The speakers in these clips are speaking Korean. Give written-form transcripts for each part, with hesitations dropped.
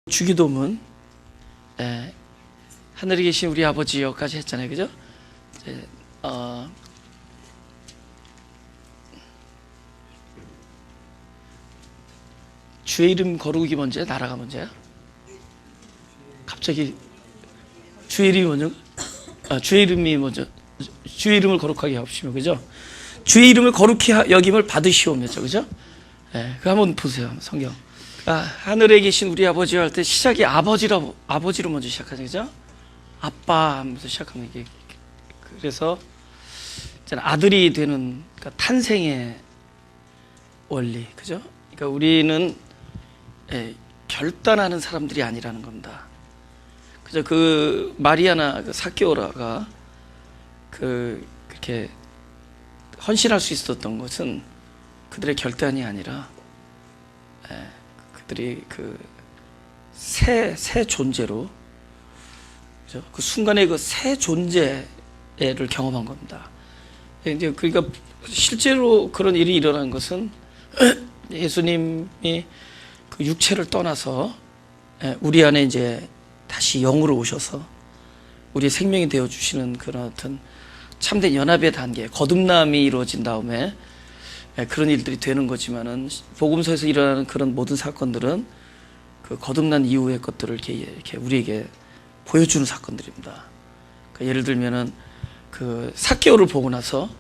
주기도문, 하늘에 계신 우리 아버지여까지 했잖아요, 그죠? 주의 이름 거르기 먼저야, 나라가 먼저야? 갑자기 주의 이름이 먼저? 주의 이름이 먼저. 주의 이름을 거룩하게 하옵시며, 그죠? 주의 이름을 거룩히 여김을 받으시오며죠, 그죠? 그거 한번 보세요, 성경. 하늘에 계신 우리 아버지와 할 때 시작이 아버지로 먼저 시작하죠, 그죠? 아빠 하면서 시작하는 게, 그래서 아들이 되는, 그러니까 탄생의 원리, 그죠? 그러니까 우리는 결단하는 사람들이 아니라는 겁니다. 그죠? 그 마리아나 그 삭개오라가 그렇게 헌신할 수 있었던 것은 그들의 결단이 아니라 그들이 그 새 존재로, 그죠? 그 순간에 그 새 존재를 경험한 겁니다. 이제 그러니까 실제로 그런 일이 일어난 것은 예수님이 그 육체를 떠나서 우리 안에 이제 다시 영으로 오셔서 우리의 생명이 되어 주시는 그런 어떤 참된 연합의 단계, 거듭남이 이루어진 다음에 그런 일들이 되는 거지만은, 복음서에서 일어나는 그런 모든 사건들은 그 거듭난 이후의 것들을 이렇게 우리에게 보여주는 사건들입니다. 그러니까 예를 들면은 그 삭개오를 보고 나서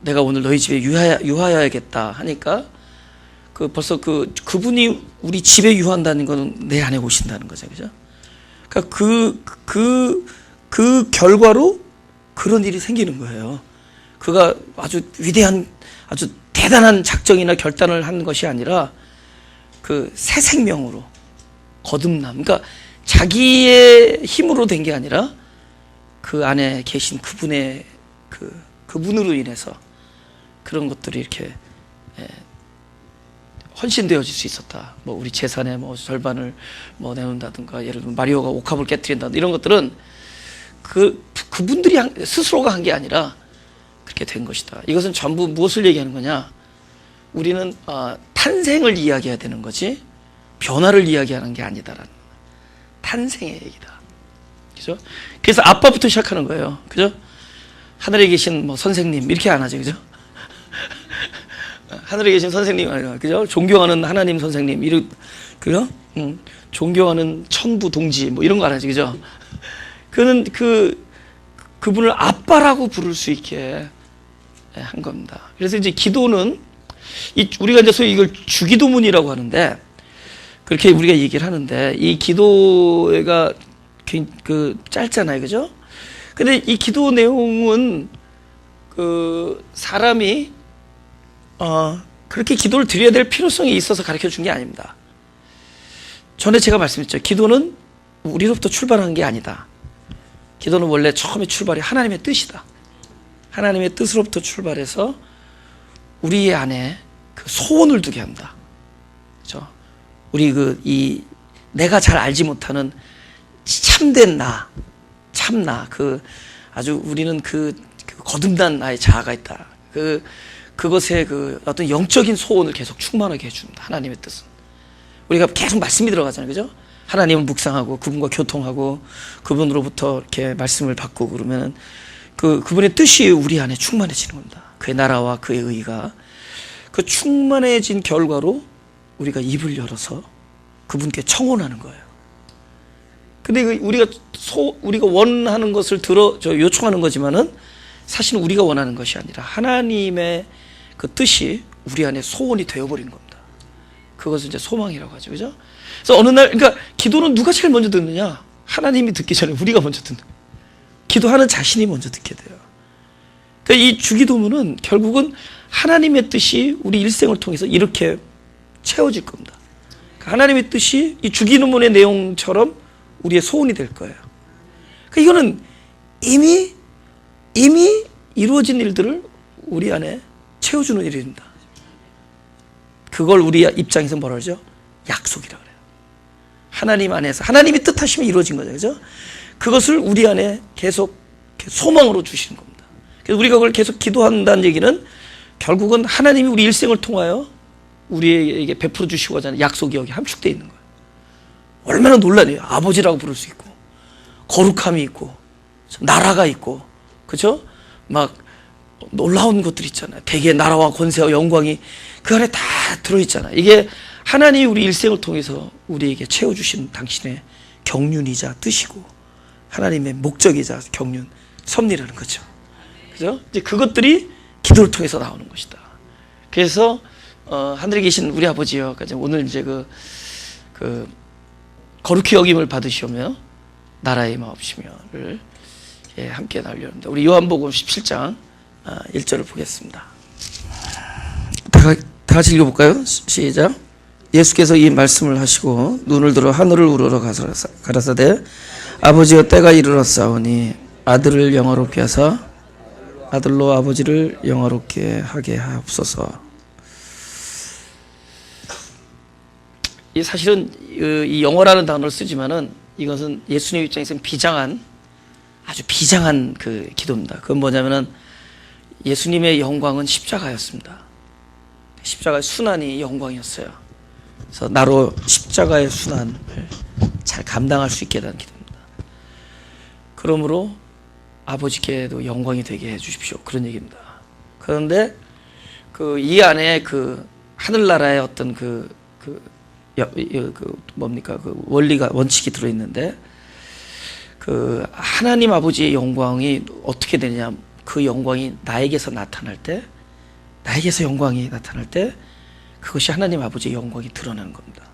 내가 오늘 너희 집에 유하여야겠다 하니까 벌써 그분이 우리 집에 유한다는 것은 내 안에 오신다는 거죠, 그죠? 그러니까 그 결과로 그런 일이 생기는 거예요. 그가 아주 위대한, 아주 대단한 작정이나 결단을 한 것이 아니라 그 새 생명으로 거듭남, 그러니까 자기의 힘으로 된 게 아니라 그 안에 계신 그분의 그분으로 인해서 그런 것들이 이렇게 헌신되어질 수 있었다. 뭐 우리 재산의 절반을 내놓는다든가, 예를 들면 마리오가 옥합을 깨뜨린다든가, 이런 것들은 그분들이 스스로가 한 게 아니라 그렇게 된 것이다. 이것은 전부 무엇을 얘기하는 거냐? 우리는 탄생을 이야기해야 되는 거지 변화를 이야기하는 게 아니다라는, 탄생의 얘기다, 그죠? 그래서 아빠부터 시작하는 거예요, 그죠? 하늘에 계신 선생님 이렇게 안 하죠, 그죠? 하늘에 계신 선생님, 그죠? 존경하는 하나님 선생님, 그죠? 존경하는 천부 동지, 이런 거 안 하지, 그죠? 그는 그분을 아빠라고 부를 수 있게 한 겁니다. 그래서 이제 기도는, 우리가 이제 소위 이걸 주기도문이라고 하는데, 그렇게 우리가 얘기를 하는데, 이 기도가 짧잖아요, 그죠? 근데 이 기도 내용은 사람이 그렇게 기도를 드려야 될 필요성이 있어서 가르쳐 준 게 아닙니다. 전에 제가 말씀했죠. 기도는 우리로부터 출발하는 게 아니다. 기도는 원래 처음에 출발이 하나님의 뜻이다. 하나님의 뜻으로부터 출발해서 우리 안에 그 소원을 두게 한다. 그렇죠? 우리 내가 잘 알지 못하는 참된 참나, 아주 우리는 거듭난 나의 자아가 있다. 그것에 어떤 영적인 소원을 계속 충만하게 해줍니다. 하나님의 뜻은. 우리가 계속 말씀이 들어가잖아요, 그죠? 하나님을 묵상하고 그분과 교통하고 그분으로부터 이렇게 말씀을 받고 그러면 그분의 뜻이 우리 안에 충만해지는 겁니다. 그의 나라와 그의 의가. 그 충만해진 결과로 우리가 입을 열어서 그분께 청혼하는 거예요. 근데 우리가 원하는 것을 요청하는 거지만은 사실은 우리가 원하는 것이 아니라 하나님의 그 뜻이 우리 안에 소원이 되어버린 겁니다. 그것을 이제 소망이라고 하죠, 그죠? 그래서 어느 날, 그러니까 기도는 누가 제일 먼저 듣느냐? 하나님이 듣기 전에 우리가 먼저 듣는 거예요. 기도하는 자신이 먼저 듣게 돼요. 그러니까 이 주기도문은 결국은 하나님의 뜻이 우리 일생을 통해서 이렇게 채워질 겁니다. 그러니까 하나님의 뜻이 이 주기도문의 내용처럼 우리의 소원이 될 거예요. 그러니까 이거는 이미 이루어진 일들을 우리 안에 채워주는 일입니다. 그걸 우리 입장에서 뭐라 그러죠? 약속이라고 그래요. 하나님 안에서 하나님이 뜻하시면 이루어진 거죠, 그죠? 그것을 우리 안에 계속 소망으로 주시는 겁니다. 그래서 우리가 그걸 계속 기도한다는 얘기는 결국은 하나님이 우리 일생을 통하여 우리에게 베풀어 주시고자 하는 약속이 여기 함축되어 있는 거예요. 얼마나 논란이에요. 아버지라고 부를 수 있고, 거룩함이 있고, 나라가 있고, 그죠? 막 놀라운 것들 있잖아요. 대개 나라와 권세와 영광이 그 안에 다 들어있잖아요. 이게 하나님이 우리 일생을 통해서 우리에게 채워주신 당신의 경륜이자 뜻이고, 하나님의 목적이자 경륜, 섭리라는 거죠. 그죠? 이제 그것들이 기도를 통해서 나오는 것이다. 그래서 하늘에 계신 우리 아버지여, 오늘 이제 그 거룩히 여김을 받으시오며 나라의 마옵시며를 함께 나누려는데, 우리 요한복음 17장 1절을 보겠습니다. 다 같이 읽어볼까요? 시작. 예수께서 이 말씀을 하시고 눈을 들어 하늘을 우러러 가라사대 아버지여 때가 이르렀사오니 아들을 영화롭게 하사 아들로 아버지를 영화롭게 하게 하옵소서. 이 사실은 이 영어라는 단어를 쓰지만은 이것은 예수님 입장에서는 아주 비장한 그 기도입니다. 그건 뭐냐면은 예수님의 영광은 십자가였습니다. 십자가의 순환이 영광이었어요. 그래서 나로 십자가의 순환을 잘 감당할 수 있게 되는 기도입니다. 그러므로 아버지께도 영광이 되게 해주십시오. 그런 얘기입니다. 그런데 이 안에 하늘나라의 어떤 원리가, 원칙이 들어있는데, 하나님 아버지의 영광이 어떻게 되냐, 그 영광이 나에게서 나타날 때, 나에게서 영광이 나타날 때, 그것이 하나님 아버지의 영광이 드러나는 겁니다.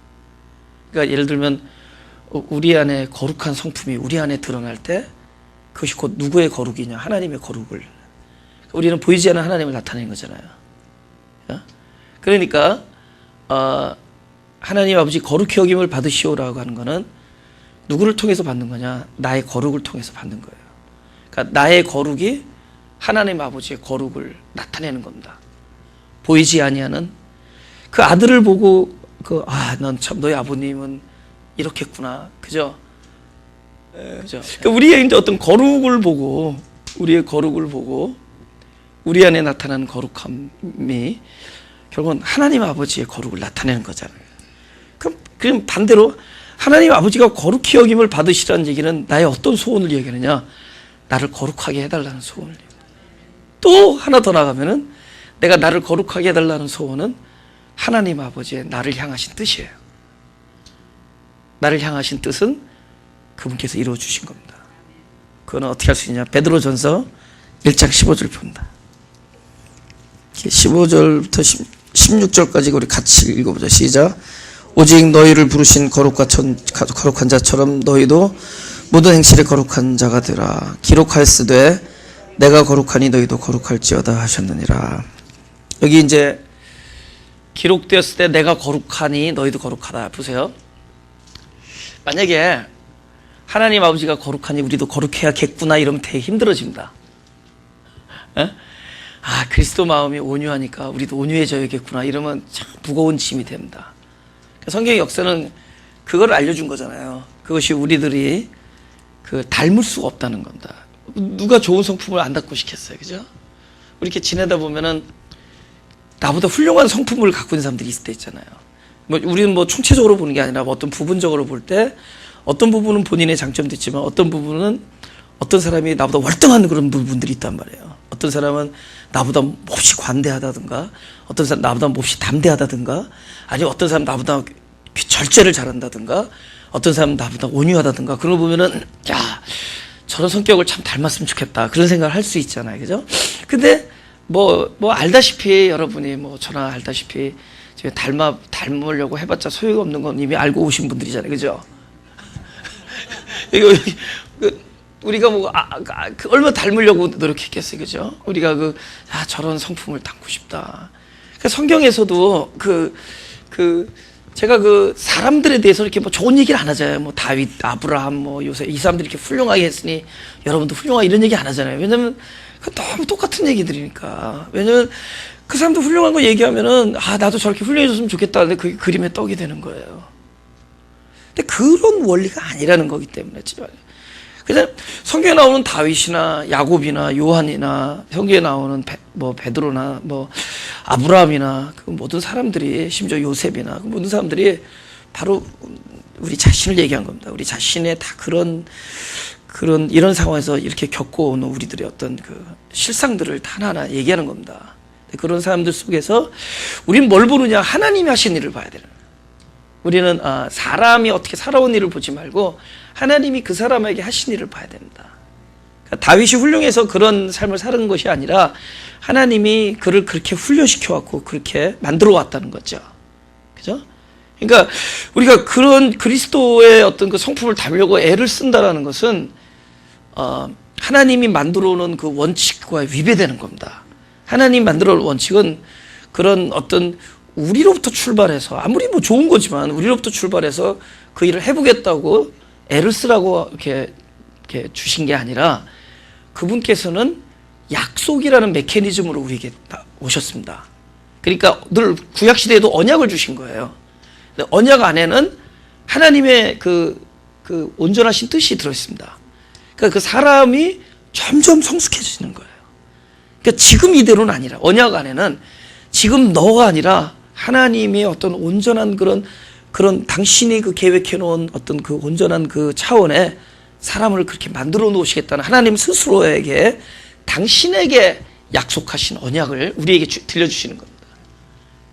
그러니까 예를 들면, 우리 안에 거룩한 성품이 우리 안에 드러날 때, 그것이 곧 누구의 거룩이냐, 하나님의 거룩을. 우리는 보이지 않는 하나님을 나타내는 거잖아요. 그러니까, 하나님 아버지 거룩히 여김을 받으시오라고 하는 거는 누구를 통해서 받는 거냐? 나의 거룩을 통해서 받는 거예요. 그러니까 나의 거룩이 하나님 아버지의 거룩을 나타내는 겁니다. 보이지 아니하는 그 아들을 보고 넌 참 너희 아버님은 이렇겠구나, 그죠? 그죠? 그러니까 우리의 이제 어떤 거룩을 보고, 우리의 거룩을 보고 우리 안에 나타나는 거룩함이 결국은 하나님 아버지의 거룩을 나타내는 거잖아요. 그럼 반대로 하나님 아버지가 거룩히 여김을 받으시라는 얘기는 나의 어떤 소원을 얘기하느냐? 나를 거룩하게 해달라는 소원을. 또 하나 더 나가면은 내가 나를 거룩하게 해달라는 소원은 하나님 아버지의 나를 향하신 뜻이에요. 나를 향하신 뜻은 그분께서 이루어 주신 겁니다. 그거는 어떻게 할 수 있냐? 베드로전서 1장 15절 봅니다. 15절부터 16절까지 우리 같이 읽어보자. 시작. 오직 너희를 부르신 거룩한 자처럼 너희도 모든 행실에 거룩한 자가 되라. 기록하였으되 내가 거룩하니 너희도 거룩할지어다 하셨느니라. 여기 이제 기록되었을 때 내가 거룩하니 너희도 거룩하다. 보세요. 만약에 하나님 아버지가 거룩하니 우리도 거룩해야겠구나 이러면 되게 힘들어집니다. 그리스도 마음이 온유하니까 우리도 온유해져야겠구나 이러면 참 무거운 짐이 됩니다. 성경의 역사는 그걸 알려준 거잖아요. 그것이 우리들이 닮을 수가 없다는 겁니다. 누가 좋은 성품을 안 닮고 싶겠어요, 그죠? 우리 이렇게 지내다 보면은 나보다 훌륭한 성품을 갖고 있는 사람들이 있을 때 있잖아요. 우리는 총체적으로 보는 게 아니라 어떤 부분적으로 볼 때 어떤 부분은 본인의 장점도 있지만 어떤 부분은 어떤 사람이 나보다 월등한 그런 부분들이 있단 말이에요. 어떤 사람은 나보다 몹시 관대하다든가, 어떤 사람 나보다 몹시 담대하다든가, 아니 어떤 사람 나보다 절제를 잘한다든가, 어떤 사람은 나보다 온유하다든가. 그런 거 보면은 야, 저런 성격을 참 닮았으면 좋겠다 그런 생각을 할 수 있잖아요, 그죠? 근데 알다시피 여러분이 저나 알다시피 닮으려고 해봤자 소용없는 건 이미 알고 오신 분들이잖아요, 그죠? 우리가 얼마나 닮으려고 노력했겠어요, 그죠? 우리가 저런 성품을 담고 싶다. 그러니까 성경에서도 제가 사람들에 대해서 이렇게 좋은 얘기를 안 하잖아요. 다윗, 아브라함, 요새 이 사람들이 이렇게 훌륭하게 했으니 여러분도 훌륭하게 이런 얘기 안 하잖아요. 왜냐면 너무 똑같은 얘기들이니까. 왜냐면 그 사람도 훌륭한 거 얘기하면은 나도 저렇게 훌륭해졌으면 좋겠다. 근데 그게 그림에 떡이 되는 거예요. 근데 그런 원리가 아니라는 거기 때문에. 그래서 성경에 나오는 다윗이나 야곱이나 요한이나 성경에 나오는 베드로나 아브라함이나 그 모든 사람들이, 심지어 요셉이나 그 모든 사람들이 바로 우리 자신을 얘기한 겁니다. 우리 자신의 다 이런 상황에서 이렇게 겪어오는 우리들의 어떤 그 실상들을 하나하나 얘기하는 겁니다. 그런 사람들 속에서 우리는 뭘 보느냐? 하나님이 하신 일을 봐야 되는 거예요. 우리는 사람이 어떻게 살아온 일을 보지 말고 하나님이 그 사람에게 하신 일을 봐야 됩니다. 그러니까 다윗이 훌륭해서 그런 삶을 사는 것이 아니라 하나님이 그를 그렇게 훈련시켜 왔고 그렇게 만들어 왔다는 거죠. 그죠? 그러니까 우리가 그런 그리스도의 어떤 그 성품을 담으려고 애를 쓴다라는 것은 하나님이 만들어 오는 그 원칙과 위배되는 겁니다. 하나님 만들어 온 원칙은 그런 어떤 우리로부터 출발해서 아무리 뭐 좋은 거지만 우리로부터 출발해서 그 일을 해보겠다고 애를 쓰라고 이렇게 주신 게 아니라 그분께서는 약속이라는 메커니즘으로 우리에게 오셨습니다. 그러니까 늘 구약시대에도 언약을 주신 거예요. 근데 언약 안에는 하나님의 그 온전하신 뜻이 들어있습니다. 그러니까 그 사람이 점점 성숙해지는 거예요. 그러니까 지금 이대로는 아니라 언약 안에는 지금 너가 아니라 하나님의 어떤 온전한 그런 당신이 그 계획해 놓은 어떤 그 온전한 그 차원의 사람을 그렇게 만들어 놓으시겠다는 하나님 스스로에게 당신에게 약속하신 언약을 우리에게 들려주시는 겁니다.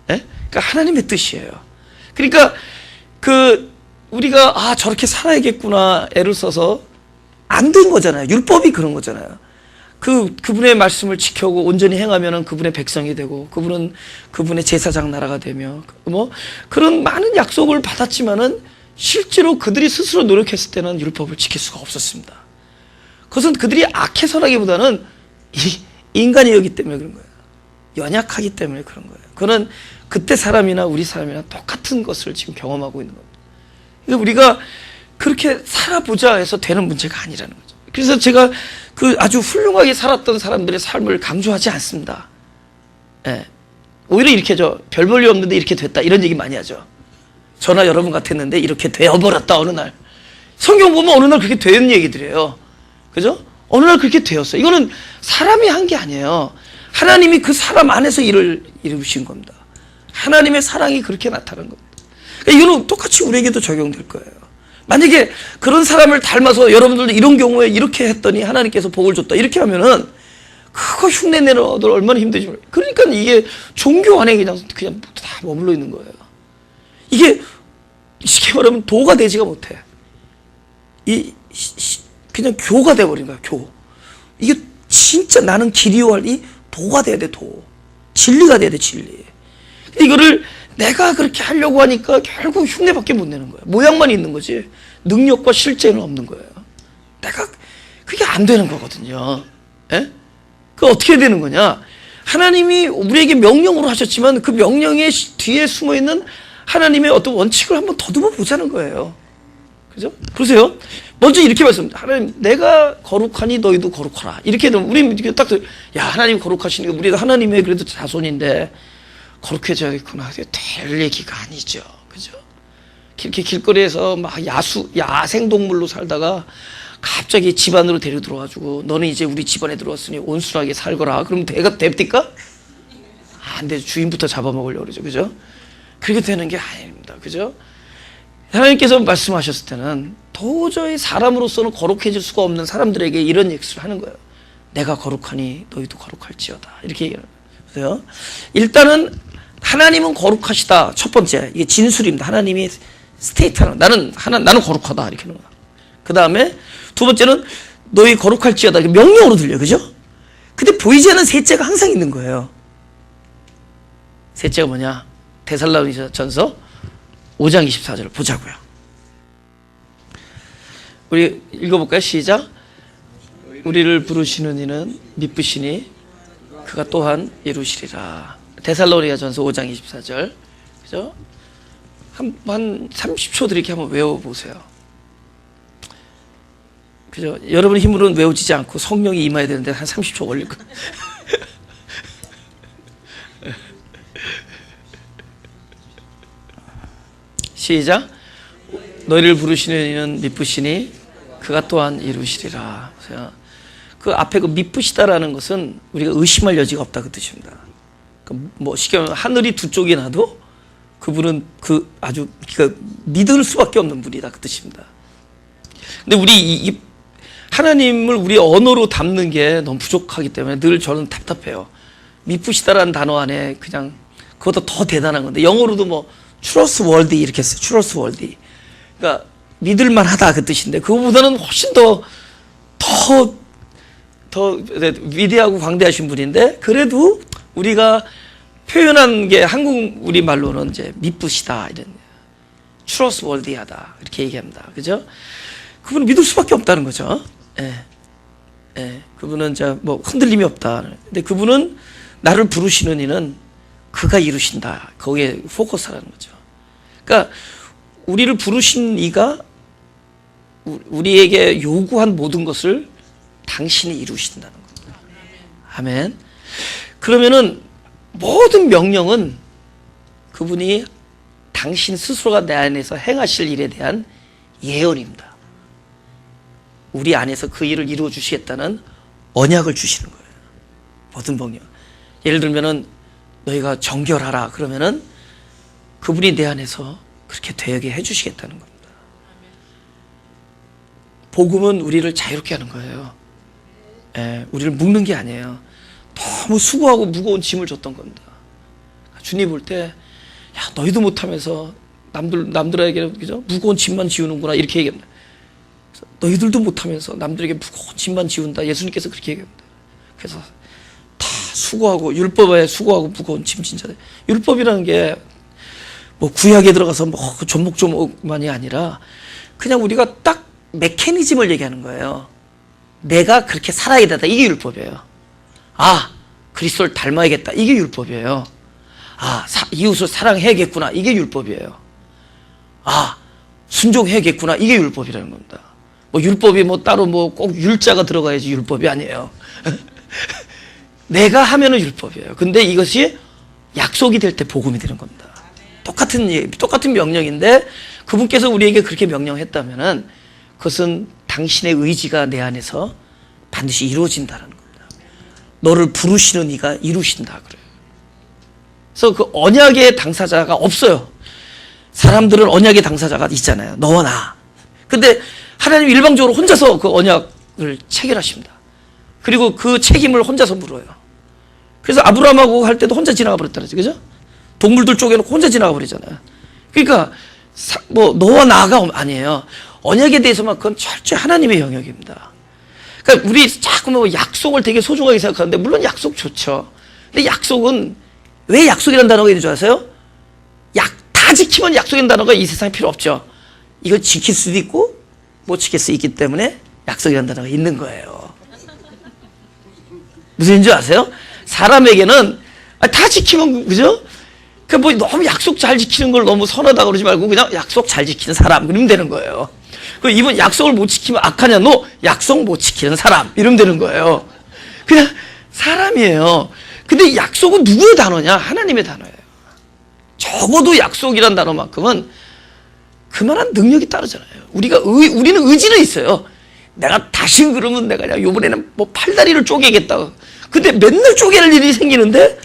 네? 그러니까 하나님의 뜻이에요. 그러니까 우리가 저렇게 살아야겠구나 애를 써서 안 된 거잖아요. 율법이 그런 거잖아요. 그분의 말씀을 지켜고 온전히 행하면은 그분의 백성이 되고 그분의 제사장 나라가 되며 뭐 그런 많은 약속을 받았지만은 실제로 그들이 스스로 노력했을 때는 율법을 지킬 수가 없었습니다. 그것은 그들이 악해서라기보다는 인간이었기 때문에 그런 거예요. 연약하기 때문에 그런 거예요. 그는 그때 사람이나 우리 사람이나 똑같은 것을 지금 경험하고 있는 겁니다. 그러니까 우리가 그렇게 살아보자 해서 되는 문제가 아니라는 거죠. 그래서 제가 아주 훌륭하게 살았던 사람들의 삶을 강조하지 않습니다. 예. 오히려 이렇게 별 볼일 없는데 이렇게 됐다 이런 얘기 많이 하죠. 저나 여러분 같았는데 이렇게 되어버렸다 어느 날. 성경 보면 어느 날 그렇게 된 얘기들이에요. 그죠? 어느 날 그렇게 되었어요. 이거는 사람이 한 게 아니에요. 하나님이 그 사람 안에서 일을 이루신 겁니다. 하나님의 사랑이 그렇게 나타난 겁니다. 그러니까 이거는 똑같이 우리에게도 적용될 거예요. 만약에 그런 사람을 닮아서 여러분들도 이런 경우에 이렇게 했더니 하나님께서 복을 줬다 이렇게 하면은 그거 흉내내는 어들 얼마나 힘들지. 그러니까 이게 종교 안에 그냥 다 머물러 있는 거예요. 이게 쉽게 말하면 도가 되지가 못해. 그냥 교가 돼버린 거야. 교. 이게 진짜 나는 길이요 할 이 도가 돼야 돼. 도. 진리가 돼야 돼. 진리. 이거를 내가 그렇게 하려고 하니까 결국 흉내밖에 못 내는 거야. 모양만 있는 거지 능력과 실제는 없는 거예요. 그게 안 되는 거거든요. 예? 그 어떻게 되는 거냐? 하나님이 우리에게 명령으로 하셨지만 그 명령의 뒤에 숨어 있는 하나님의 어떤 원칙을 한번 더듬어 보자는 거예요. 그죠? 보세요. 먼저 이렇게 말씀합니다. 하나님, 내가 거룩하니 너희도 거룩하라. 이렇게 되면 우리 딱 하나님 거룩하시니까 우리도 하나님의 그래도 자손인데 거룩해져야겠구나. 될 얘기가 아니죠. 그죠? 이렇게 길거리에서 막 야생동물로 살다가 갑자기 집 안으로 데려 들어와가지고 너는 이제 우리 집안에 들어왔으니 온순하게 살거라. 그럼 됩니까? 안 되죠. 주인부터 잡아먹으려고 그러죠. 그죠? 그렇게 되는 게 아닙니다. 그죠? 하나님께서 말씀하셨을 때는 도저히 사람으로서는 거룩해질 수가 없는 사람들에게 이런 얘기를 하는 거예요. 내가 거룩하니 너희도 거룩할지어다. 이렇게 얘기하는 거예요. 일단은 하나님은 거룩하시다. 첫 번째, 이게 진술입니다. 하나님이 스테이트하는 나는 거룩하다. 이렇게 하는 거야. 그 다음에 두 번째는 너희 거룩할지어다. 명령으로 들려. 그죠? 근데 보이지 않는 셋째가 항상 있는 거예요. 셋째가 뭐냐? 데살로니가전서 5장 24절을 보자고요. 우리 읽어볼까요? 시작. 우리를 부르시는 이는 미쁘시니 그가 또한 이루시리라. 데살로니가전서 5장 24절. 그죠? 한 30초 이렇게 한번 외워보세요. 그죠? 여러분의 힘으로는 외워지지 않고 성령이 임해야 되는데 한 30초 걸릴 거예요. 시작. 너희를 부르시는 이는 미쁘시니 그가 또한 이루시리라. 그 앞에 그 미쁘시다라는 것은 우리가 의심할 여지가 없다 그 뜻입니다. 뭐 쉽게 말하면 하늘이 두 쪽이 나도 그분은 아주 믿을 수밖에 없는 분이다, 그 뜻입니다. 근데 우리 이 하나님을 우리 언어로 담는 게 너무 부족하기 때문에 늘 저는 답답해요. 미쁘시다라는 단어 안에 그냥 그것도 더 대단한 건데, 영어로도 뭐 trustworthy 이렇게 써요. trustworthy. 그러니까 믿을만하다 그 뜻인데, 그거보다는 훨씬 더 위대하고 광대하신 분인데, 그래도 우리가 표현한 게 한국 우리 말로는 이제 미쁘시다, 이런 trustworthy하다 이렇게 얘기합니다. 그죠? 그분은 믿을 수밖에 없다는 거죠. 그분은 뭐 흔들림이 없다. 근데 그분은 나를 부르시는 이는 그가 이루신다. 거기에 포커스하라는 거죠. 그러니까 우리를 부르신 이가 우리에게 요구한 모든 것을 당신이 이루신다는 겁니다. 아멘. 그러면은 모든 명령은 그분이 당신 스스로가 내 안에서 행하실 일에 대한 예언입니다. 우리 안에서 그 일을 이루어 주시겠다는 언약을 주시는 거예요. 모든 명령. 예를 들면은 너희가 정결하라 그러면은 그분이 내 안에서 그렇게 되게 해주시겠다는 겁니다. 복음은 우리를 자유롭게 하는 거예요. 우리를 묶는 게 아니에요. 너무 수고하고 무거운 짐을 줬던 겁니다. 주님 볼 때, 야, 너희도 못하면서 남들에게 그죠? 무거운 짐만 지우는구나 이렇게 얘기합니다. 너희들도 못하면서 남들에게 무거운 짐만 지운다. 예수님께서 그렇게 얘기합니다. 그래서 다 수고하고 율법에 수고하고 무거운 짐 진짜. 율법이라는 게 뭐 구약에 들어가서 뭐 조목조목만이 아니라 그냥 우리가 딱 메커니즘을 얘기하는 거예요. 내가 그렇게 살아야 된다. 이게 율법이에요. 그리스도를 닮아야겠다. 이게 율법이에요. 이웃을 사랑해야겠구나. 이게 율법이에요. 순종해야겠구나. 이게 율법이라는 겁니다. 뭐 율법이 뭐 따로 뭐 꼭 율자가 들어가야지 율법이 아니에요. 내가 하면은 율법이에요. 근데 이것이 약속이 될 때 복음이 되는 겁니다. 똑같은 명령인데 그분께서 우리에게 그렇게 명령했다면은 그것은 당신의 의지가 내 안에서 반드시 이루어진다는 겁니다. 너를 부르시는 이가 이루신다 그래요. 그래서 그 언약의 당사자가 없어요. 사람들은 언약의 당사자가 있잖아요. 너와 나. 근데 하나님 일방적으로 혼자서 그 언약을 체결하십니다. 그리고 그 책임을 혼자서 물어요. 그래서 아브라함하고 할 때도 혼자 지나가 버렸다는 거죠. 그죠? 동물들 쪼개놓고 혼자 지나가 버리잖아요. 그러니까 뭐 너와 나가 아니에요. 언약에 대해서만 그건 철저히 하나님의 영역입니다. 그러니까 우리 자꾸 뭐 약속을 되게 소중하게 생각하는데 물론 약속 좋죠. 근데 약속은 왜 약속이라는 단어가 있는 줄 아세요? 다 지키면 약속이라는 단어가 이 세상에 필요 없죠. 이거 지킬 수도 있고 못 지킬 수 있기 때문에 약속이라는 단어가 있는 거예요. 무슨 인지 아세요? 사람에게는 다 지키면 그죠? 뭐 너무 약속 잘 지키는 걸 너무 선하다 그러지 말고 그냥 약속 잘 지키는 사람 그러면 되는 거예요. 그럼 이분 약속을 못 지키면 악하냐? 너 약속 못 지키는 사람 이러면 되는 거예요. 그냥 사람이에요. 근데 약속은 누구의 단어냐? 하나님의 단어예요. 적어도 약속이란 단어만큼은 그만한 능력이 따르잖아요. 우리는 의지는 있어요. 내가 다시 그러면 내가 이번에는 뭐 팔다리를 쪼개겠다. 근데 맨날 쪼개는 일이 생기는데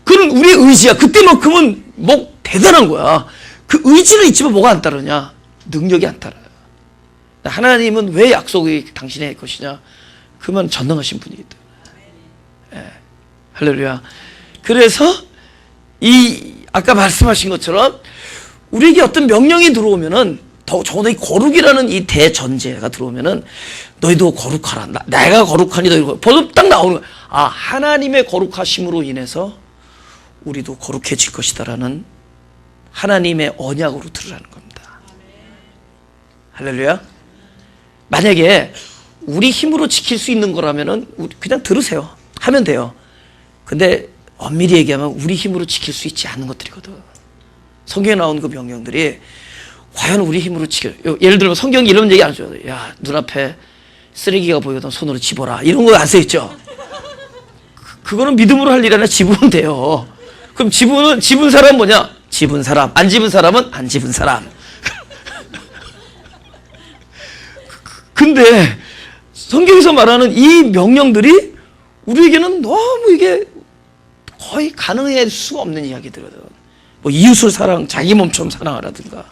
그건 우리의 의지야. 그때만큼은 뭐 대단한 거야. 그 의지는 있지만 뭐가 안 따르냐? 능력이 안 따라요. 하나님은 왜 약속이 당신의 것이냐? 그만 전능하신 분이기 때문에. 할렐루야. 그래서 아까 말씀하신 것처럼 우리에게 어떤 명령이 들어오면은 적어도 이 거룩이라는 이 대전제가 들어오면은 너희도 거룩하라. 내가 거룩하니 너희도 벌써 딱 나오는 거야. 하나님의 거룩하심으로 인해서 우리도 거룩해질 것이다라는 하나님의 언약으로 들으라는 겁니다. 할렐루야. 만약에 우리 힘으로 지킬 수 있는 거라면은 그냥 들으세요. 하면 돼요. 근데 엄밀히 얘기하면 우리 힘으로 지킬 수 있지 않은 것들이거든. 성경에 나오는 그 명령들이 과연 우리 힘으로 예를 들면 성경이 이런 얘기 안 해줘요. 야, 눈앞에 쓰레기가 보이거든 손으로 집어라. 이런 거 안 써있죠. 그거는 믿음으로 할 일 아니라 집으면 돼요. 그럼 집은 사람 뭐냐? 집은 사람. 안 집은 사람은 안 집은 사람. 근데 성경에서 말하는 이 명령들이 우리에게는 너무 이게 거의 가능할 수가 없는 이야기들거든. 뭐 이웃을 자기 몸처럼 사랑하라든가,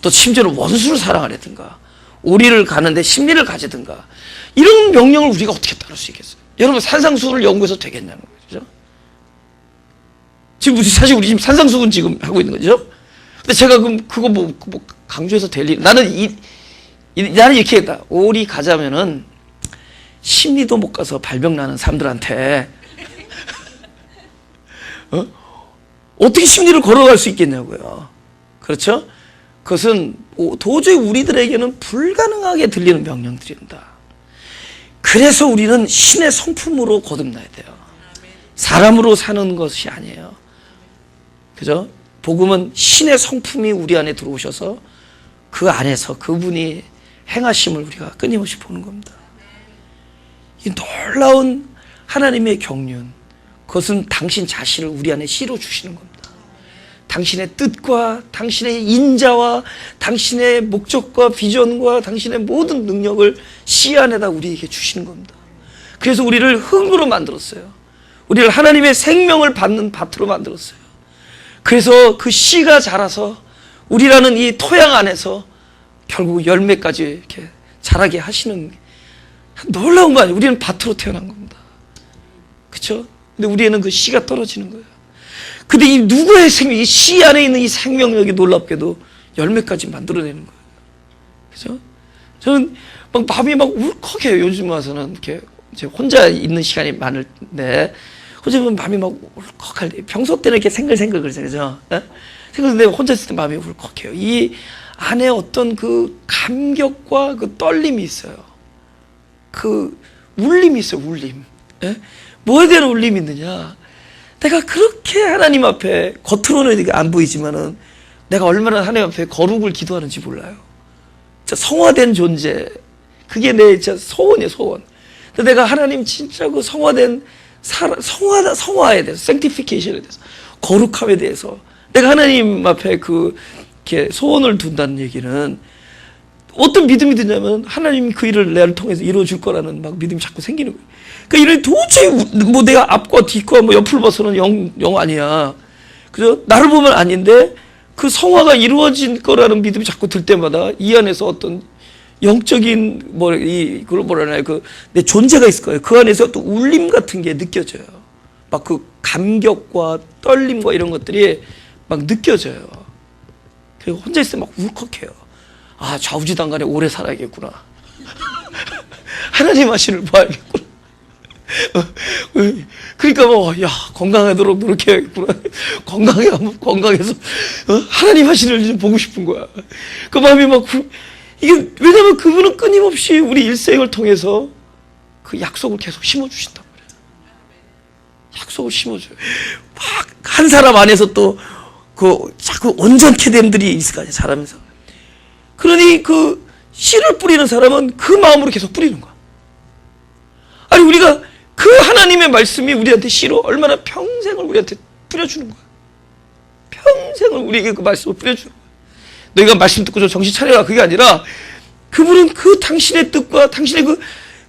또 심지어는 원수를 사랑하라든가, 우리를 가는데 심리를 가지든가, 이런 명령을 우리가 어떻게 따를 수 있겠어요? 여러분, 산상수훈을 연구해서 되겠냐는 거죠. 지금 사실 우리 지금 산상수훈 지금 하고 있는 거죠. 근데 제가 그거 강조해서 될 일, 나는 나는 이렇게 했다. 우리 가자면은 심리도 못 가서 발병 나는 사람들한테 어떻게 심리를 걸어갈 수 있겠냐고요. 그렇죠? 그것은 도저히 우리들에게는 불가능하게 들리는 명령들입니다. 그래서 우리는 신의 성품으로 거듭나야 돼요. 사람으로 사는 것이 아니에요. 그죠? 복음은 신의 성품이 우리 안에 들어오셔서 그 안에서 그분이 행하심을 우리가 끊임없이 보는 겁니다. 이 놀라운 하나님의 경륜, 그것은 당신 자신을 우리 안에 실어 주시는 겁니다. 당신의 뜻과 당신의 인자와 당신의 목적과 비전과 당신의 모든 능력을 씨 안에다 우리에게 주시는 겁니다. 그래서 우리를 흙으로 만들었어요. 우리를 하나님의 생명을 받는 밭으로 만들었어요. 그래서 그 씨가 자라서 우리라는 이 토양 안에서 결국 열매까지 이렇게 자라게 하시는, 놀라운 거 아니에요. 우리는 밭으로 태어난 겁니다. 그렇죠? 근데 우리에는 그 씨가 떨어지는 거예요. 근데 이 누구의 생명, 이 씨 안에 있는 이 생명력이 놀랍게도 열매까지 만들어내는 거예요. 그죠? 저는 막 마음이 막 울컥해요. 요즘 와서는 이렇게 이제 혼자 있는 시간이 많은데, 혼자 보면 마음이 막 울컥할 때, 평소 때는 이렇게 생글생글 그러잖아요. 그죠? 생글생글 혼자 있을 때 마음이 울컥해요. 이 안에 어떤 그 감격과 그 떨림이 있어요. 그 울림이 있어요. 울림. 예? 뭐에 대한 울림이 있느냐? 내가 그렇게 하나님 앞에 겉으로는 안 보이지만은 내가 얼마나 하나님 앞에 거룩을 기도하는지 몰라요. 진짜 성화된 존재, 그게 내 진짜 소원이에요. 소원. 근데 내가 하나님 진짜 그 성화된 성화에 대해서, sanctification에 대해서, 거룩함에 대해서 내가 하나님 앞에 이렇게 소원을 둔다는 얘기는 어떤 믿음이 드냐면 하나님이 그 일을 나를 통해서 이루어줄 거라는 막 믿음이 자꾸 생기는 거예요. 그러니까 이런 도저히 뭐 내가 앞과 뒤과 뭐 옆을 봐서는 영 아니야. 그죠? 나를 보면 아닌데 그 성화가 이루어진 거라는 믿음이 자꾸 들 때마다 이 안에서 어떤 영적인 그걸 뭐라나요? 내 존재가 있을 거예요. 그 안에서 또 울림 같은 게 느껴져요. 막 그 감격과 떨림과 이런 것들이 막 느껴져요. 그리고 혼자 있을 때 막 울컥해요. 아, 좌우지단간에 오래 살아야겠구나. 하나님 하시는 봐야겠구나. 그러니까 야, 건강하도록 노력해야겠구나. 건강해서 하나님 하시는 일 좀 보고 싶은 거야. 그 마음이 막 이게, 왜냐면 그분은 끊임없이 우리 일생을 통해서 그 약속을 계속 심어주신단 말이에요. 약속을 심어줘요. 막 한 사람 안에서 또 자꾸 온전케 됨들이 있을 거 아니에요. 자라면서. 그러니 그 씨를 뿌리는 사람은 그 마음으로 계속 뿌리는 거야. 아니, 우리가 그 하나님의 말씀이 우리한테 씨로 얼마나 평생을 우리한테 뿌려주는 거야. 평생을 우리에게 그 말씀을 뿌려주는 거야. 너희가 말씀 듣고 좀 정신 차려라, 그게 아니라 그분은 그 당신의 뜻과 당신의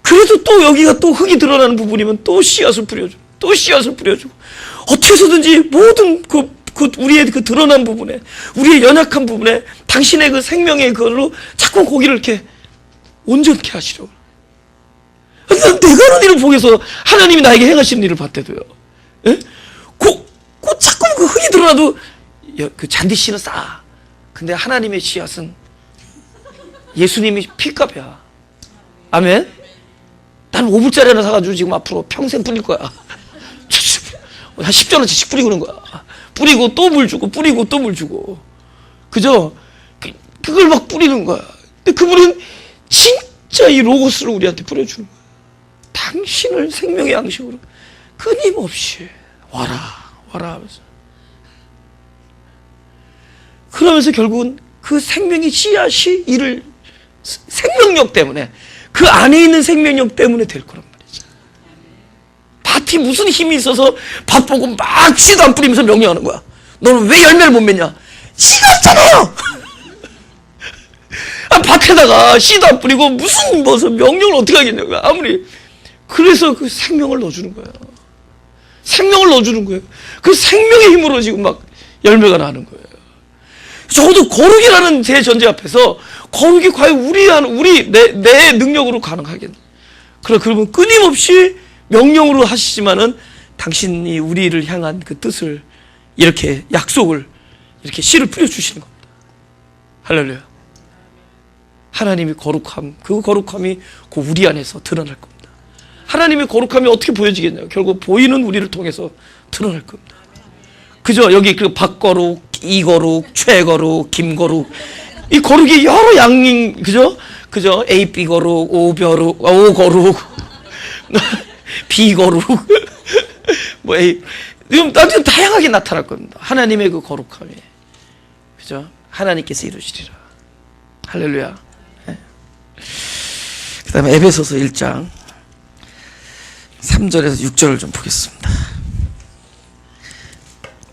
그래도 또 여기가 또 흙이 드러나는 부분이면 또 씨앗을 뿌려주고 또 씨앗을 뿌려주고, 어떻게 해서든지 모든 우리의 그 드러난 부분에, 우리의 연약한 부분에 당신의 그 생명의 그걸로 자꾸 거기를 이렇게 온전케 하시려고. 내가 하는 일을 보고서 하나님이 나에게 행하시는 일을 봤대도요. 예? 자꾸 그 흙이 드러나도 그 잔디씨는 싸. 근데 하나님의 씨앗은 예수님이 피값이야. 아멘? 난 5불짜리 하나 사가지고 지금 앞으로 평생 뿌릴 거야. 한 10전원씩 뿌리고는 거야. 뿌리고 또 물 주고, 뿌리고 또 물 주고. 그죠? 그걸 막 뿌리는 거야. 근데 그분은 진짜 이 로고스를 우리한테 뿌려주는 거야. 당신을 생명의 양식으로 끊임없이 와라 하면서. 그러면서 결국은 그 생명의 씨앗이 생명력 때문에, 그 안에 있는 생명력 때문에 될 거란 말이죠. 밭이 무슨 힘이 있어서 밭 보고 막 씨도 안 뿌리면서 명령하는 거야. 너는 왜 열매를 못 맺냐? 씨가 없잖아요. 밭에다가 씨도 안 뿌리고 무슨 명령을 어떻게 하겠냐고요. 아무리. 그래서 그 생명을 넣어주는 거예요. 생명을 넣어주는 거예요. 그 생명의 힘으로 지금 막 열매가 나는 거예요. 적어도 거룩이라는 제 전제 앞에서 거룩이 과연 내 능력으로 가능하겠나? 그러면 끊임없이 명령으로 하시지만은 당신이 우리를 향한 그 뜻을 이렇게 약속을 이렇게 씨를 뿌려주시는 겁니다. 할렐루야. 하나님의 거룩함, 그 거룩함이 그 우리 안에서 드러날 겁니다. 하나님의 거룩함이 어떻게 보여지겠냐고. 결국 보이는 우리를 통해서 드러날 겁니다. 그죠? 여기 그 박거룩, 이거룩, 최거룩, 김거룩, 이 거룩이 여러 양인, 그죠? A, B 거룩, O거룩, B거룩, 뭐 A, 지금 다양하게 나타날 겁니다. 하나님의 그 거룩함이, 그죠? 하나님께서 이루시리라. 할렐루야. 네. 그 다음에 에베소서 1장 3절에서 6절을 좀 보겠습니다.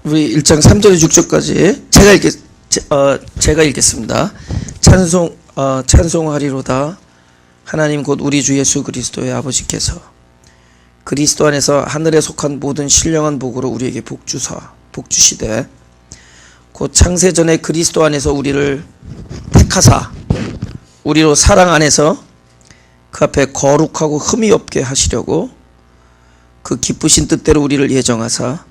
우리 1장 3절에서 6절까지 제가 읽겠습니다. 찬송하리로다. 하나님 곧 우리 주 예수 그리스도의 아버지께서 그리스도 안에서 하늘에 속한 모든 신령한 복으로 우리에게 복주시되 곧 창세전에 그리스도 안에서 우리를 택하사 우리로 사랑 안에서 그 앞에 거룩하고 흠이 없게 하시려고 그 기쁘신 뜻대로 우리를 예정하사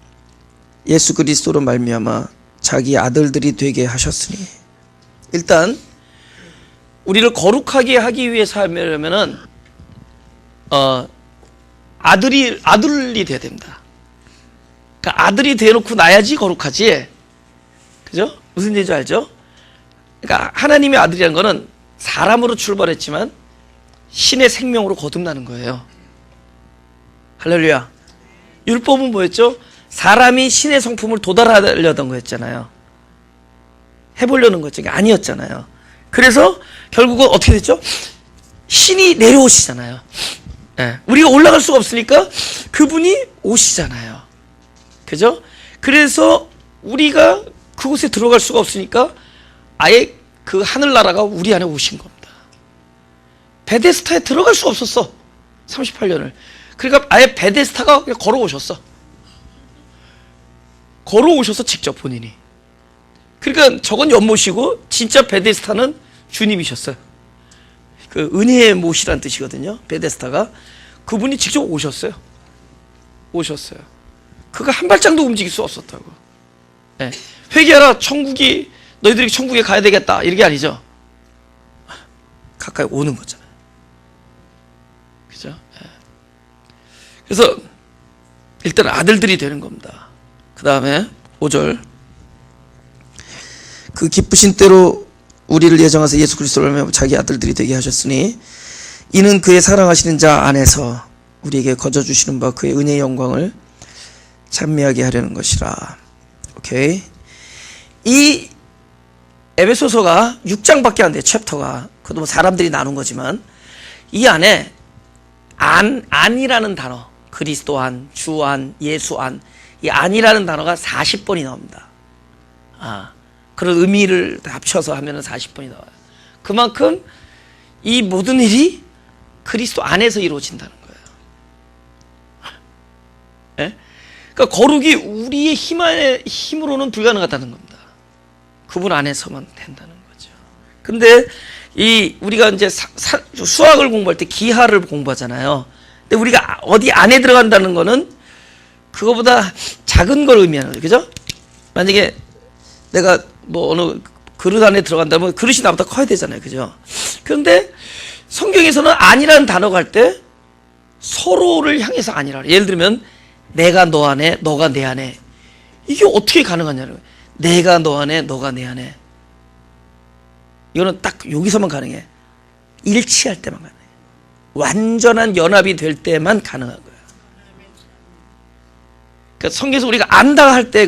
예수 그리스도로 말미암아 자기 아들들이 되게 하셨으니. 일단 우리를 거룩하게 하기 위해서 하려면은 아들이 돼야 됩니다. 그러니까 아들이 되어놓고 나야지 거룩하지. 그죠? 무슨 얘기인지 알죠? 그러니까 하나님의 아들이라는 거는 사람으로 출발했지만 신의 생명으로 거듭나는 거예요. 할렐루야. 율법은 뭐였죠? 사람이 신의 성품을 도달하려던 거였잖아요. 해보려는 거였죠. 아니었잖아요. 그래서 결국은 어떻게 됐죠? 신이 내려오시잖아요. 네. 우리가 올라갈 수가 없으니까 그분이 오시잖아요. 그죠? 그래서 우리가 그곳에 들어갈 수가 없으니까 아예 그 하늘나라가 우리 안에 오신 겁니다. 베데스타에 들어갈 수가 없었어. 38년을. 그러니까 아예 베데스타가 그냥 걸어오셨어. 걸어오셔서 직접 본인이. 그러니까 저건 연못이고 진짜 베데스타는 주님이셨어요. 그 은혜의 못이란 뜻이거든요. 베데스타가. 그분이 직접 오셨어요. 그가 한 발짝도 움직일 수 없었다고. 네. 회개하라. 너희들이 천국에 가야 되겠다. 이게 아니죠. 가까이 오는 거잖아요. 그죠? 네. 그래서 일단 아들들이 되는 겁니다. 그 다음에 5절. 그 기쁘신 때로 우리를 예정하사 예수 그리스도를 말미암아 자기 아들들이 되게 하셨으니 이는 그의 사랑하시는 자 안에서 우리에게 거저 주시는 바 그의 은혜의 영광을 찬미하게 하려는 것이라. 오케이. 이 에베소서가 6장밖에 안 돼요. 챕터가. 그것도 뭐 사람들이 나눈 거지만 이 안에 안이라는 단어, 그리스도 안, 주 안, 예수 안, 이 안이라는 단어가 40번이 나옵니다. 그런 의미를 합쳐서 하면은 40번이 나와요. 그만큼 이 모든 일이 그리스도 안에서 이루어진다는 거예요. 네? 그러니까 거룩이 우리의 힘으로는 불가능하다는 겁니다. 그분 안에서만 된다는 거죠. 근데 우리가 이제 수학을 공부할 때 기하를 공부하잖아요. 근데 우리가 어디 안에 들어간다는 거는 그거보다 작은 걸 의미하는 거죠. 그죠? 만약에 내가 뭐 어느 그릇 안에 들어간다면 그릇이 나보다 커야 되잖아요. 그죠? 그런데 성경에서는 안이라는 단어가 할 때 서로를 향해서 안이라. 예를 들면 내가 너 안에, 너가 내 안에. 이게 어떻게 가능하냐는 거예요. 내가 너 안에, 너가 내 안에. 이거는 딱 여기서만 가능해. 일치할 때만 가능해. 완전한 연합이 될 때만 가능한 거예요. 그러니까 성경에서 우리가 안다 할 때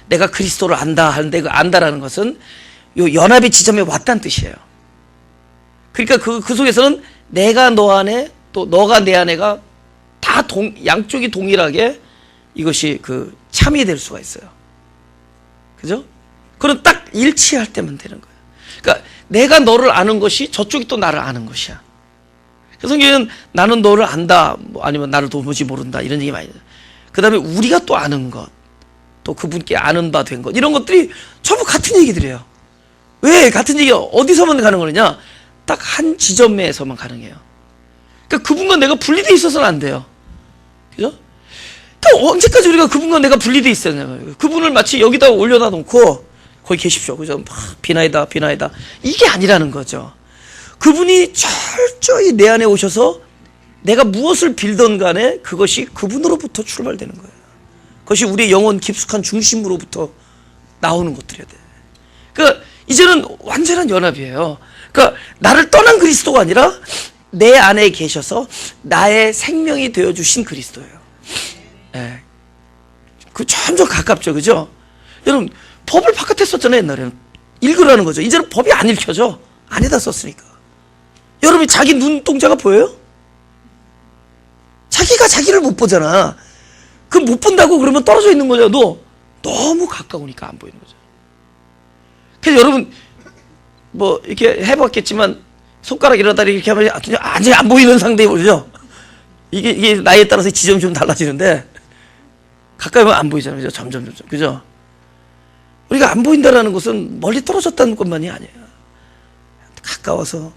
내가 그리스도를 안다 하는데 그 안다라는 것은 요 연합의 지점에 왔다는 뜻이에요. 그러니까 그 속에서는 내가 너 안에 또 너가 내 안에가 다 양쪽이 동일하게 이것이 참이 될 수가 있어요. 그죠? 그럼 딱 일치할 때만 되는 거예요. 그러니까 내가 너를 아는 것이 저쪽이 또 나를 아는 것이야. 그래서 성경은 나는 너를 안다, 뭐 아니면 나를 도무지 모른다 이런 얘기 많이 해요. 그 다음에 우리가 또 아는 것, 또 그분께 아는 바 된 것, 이런 것들이 전부 같은 얘기들이에요. 왜 같은 얘기가 어디서만 가능하느냐? 딱 한 지점에서만 가능해요. 그러니까 그분과 내가 분리되어 있어서는 안 돼요. 그죠? 그러니까 언제까지 우리가 그분과 내가 분리되어 있었냐고요. 그분을 마치 여기다 올려다 놓고 거기 계십시오. 그죠? 비나이다, 비나이다. 이게 아니라는 거죠. 그분이 철저히 내 안에 오셔서 내가 무엇을 빌던 간에 그것이 그분으로부터 출발되는 거예요. 그것이 우리의 영혼 깊숙한 중심으로부터 나오는 것들이어야 돼. 그러니까 이제는 완전한 연합이에요. 그러니까 나를 떠난 그리스도가 아니라 내 안에 계셔서 나의 생명이 되어주신 그리스도예요. 예. 그 점점 가깝죠, 그죠? 여러분, 법을 바깥에 썼잖아요, 옛날에는. 읽으라는 거죠. 이제는 법이 안 읽혀져. 안에다 썼으니까. 여러분이 자기 눈동자가 보여요? 자기가 자기를 못 보잖아. 그 못 본다고 그러면 떨어져 있는 거죠. 너 너무 가까우니까 안 보이는 거죠. 그래서 여러분, 뭐, 이렇게 해봤겠지만, 손가락 이러다리 이렇게 하면 완전히 안 보이는 상대에 보죠? 이게 나이에 따라서 지점이 좀 달라지는데, 가까이 오면 안 보이잖아요. 그죠? 점점. 그죠? 우리가 안 보인다라는 것은 멀리 떨어졌다는 것만이 아니에요. 가까워서.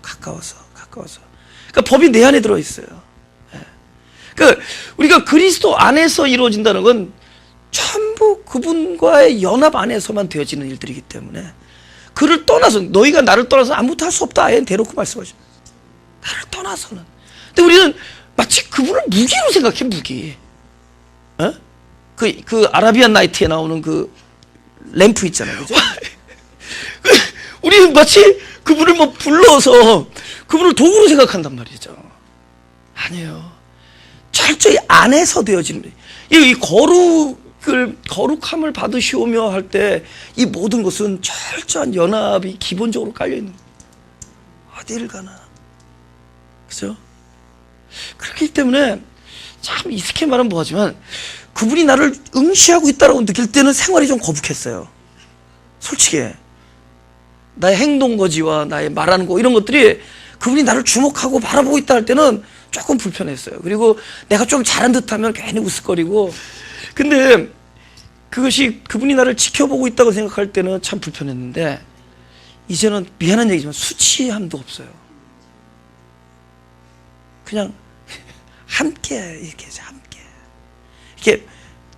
그러니까 법이 내 안에 들어있어요. 예. 그러니까 우리가 그리스도 안에서 이루어진다는 건 전부 그분과의 연합 안에서만 되어지는 일들이기 때문에 그를 떠나서, 너희가 나를 떠나서 아무것도 할 수 없다. 아예 대놓고 말씀하셔요. 나를 떠나서는. 근데 우리는 마치 그분을 무기로 생각해, 무기. 어? 그 아라비안 나이트에 나오는 그 램프 있잖아요. 그죠? 우리는 마치 그분을 뭐 불러서 그분을 도구로 생각한단 말이죠. 아니에요. 철저히 안에서 되어지는, 이 거룩함을 받으시오며 할 때 이 모든 것은 철저한 연합이 기본적으로 깔려있는 거예요. 어디를 가나. 그죠? 그렇기 때문에 참 이 스케마는 뭐하지만 그분이 나를 응시하고 있다고 느낄 때는 생활이 좀 거북했어요. 솔직히. 나의 행동거지와 나의 말하는 거 이런 것들이 그분이 나를 주목하고 바라보고 있다 할 때는 조금 불편했어요. 그리고 내가 좀 잘한 듯하면 괜히 웃을거리고. 근데 그것이 그분이 나를 지켜보고 있다고 생각할 때는 참 불편했는데 이제는 미안한 얘기지만 수치함도 없어요. 그냥 함께 이렇게 함께 이렇게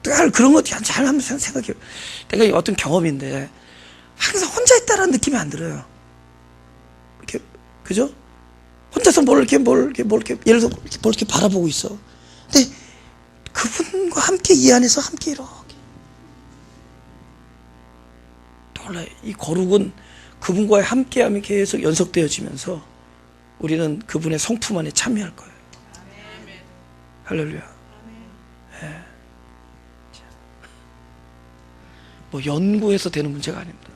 늘 그런 것 잘 한번 생각해요. 내가 어떤 경험인데 항상 혼자 있다라는 느낌이 안 들어요. 이렇게 그죠? 혼자서 뭘 이렇게 예를 들어 뭘 이렇게 바라보고 있어. 근데 그분과 함께 이 안에서 함께 이렇게 놀라요. 이 거룩은 그분과의 함께함이 계속 연속되어지면서 우리는 그분의 성품 안에 참여할 거예요. 할렐루야. 네. 뭐 연구해서 되는 문제가 아닙니다.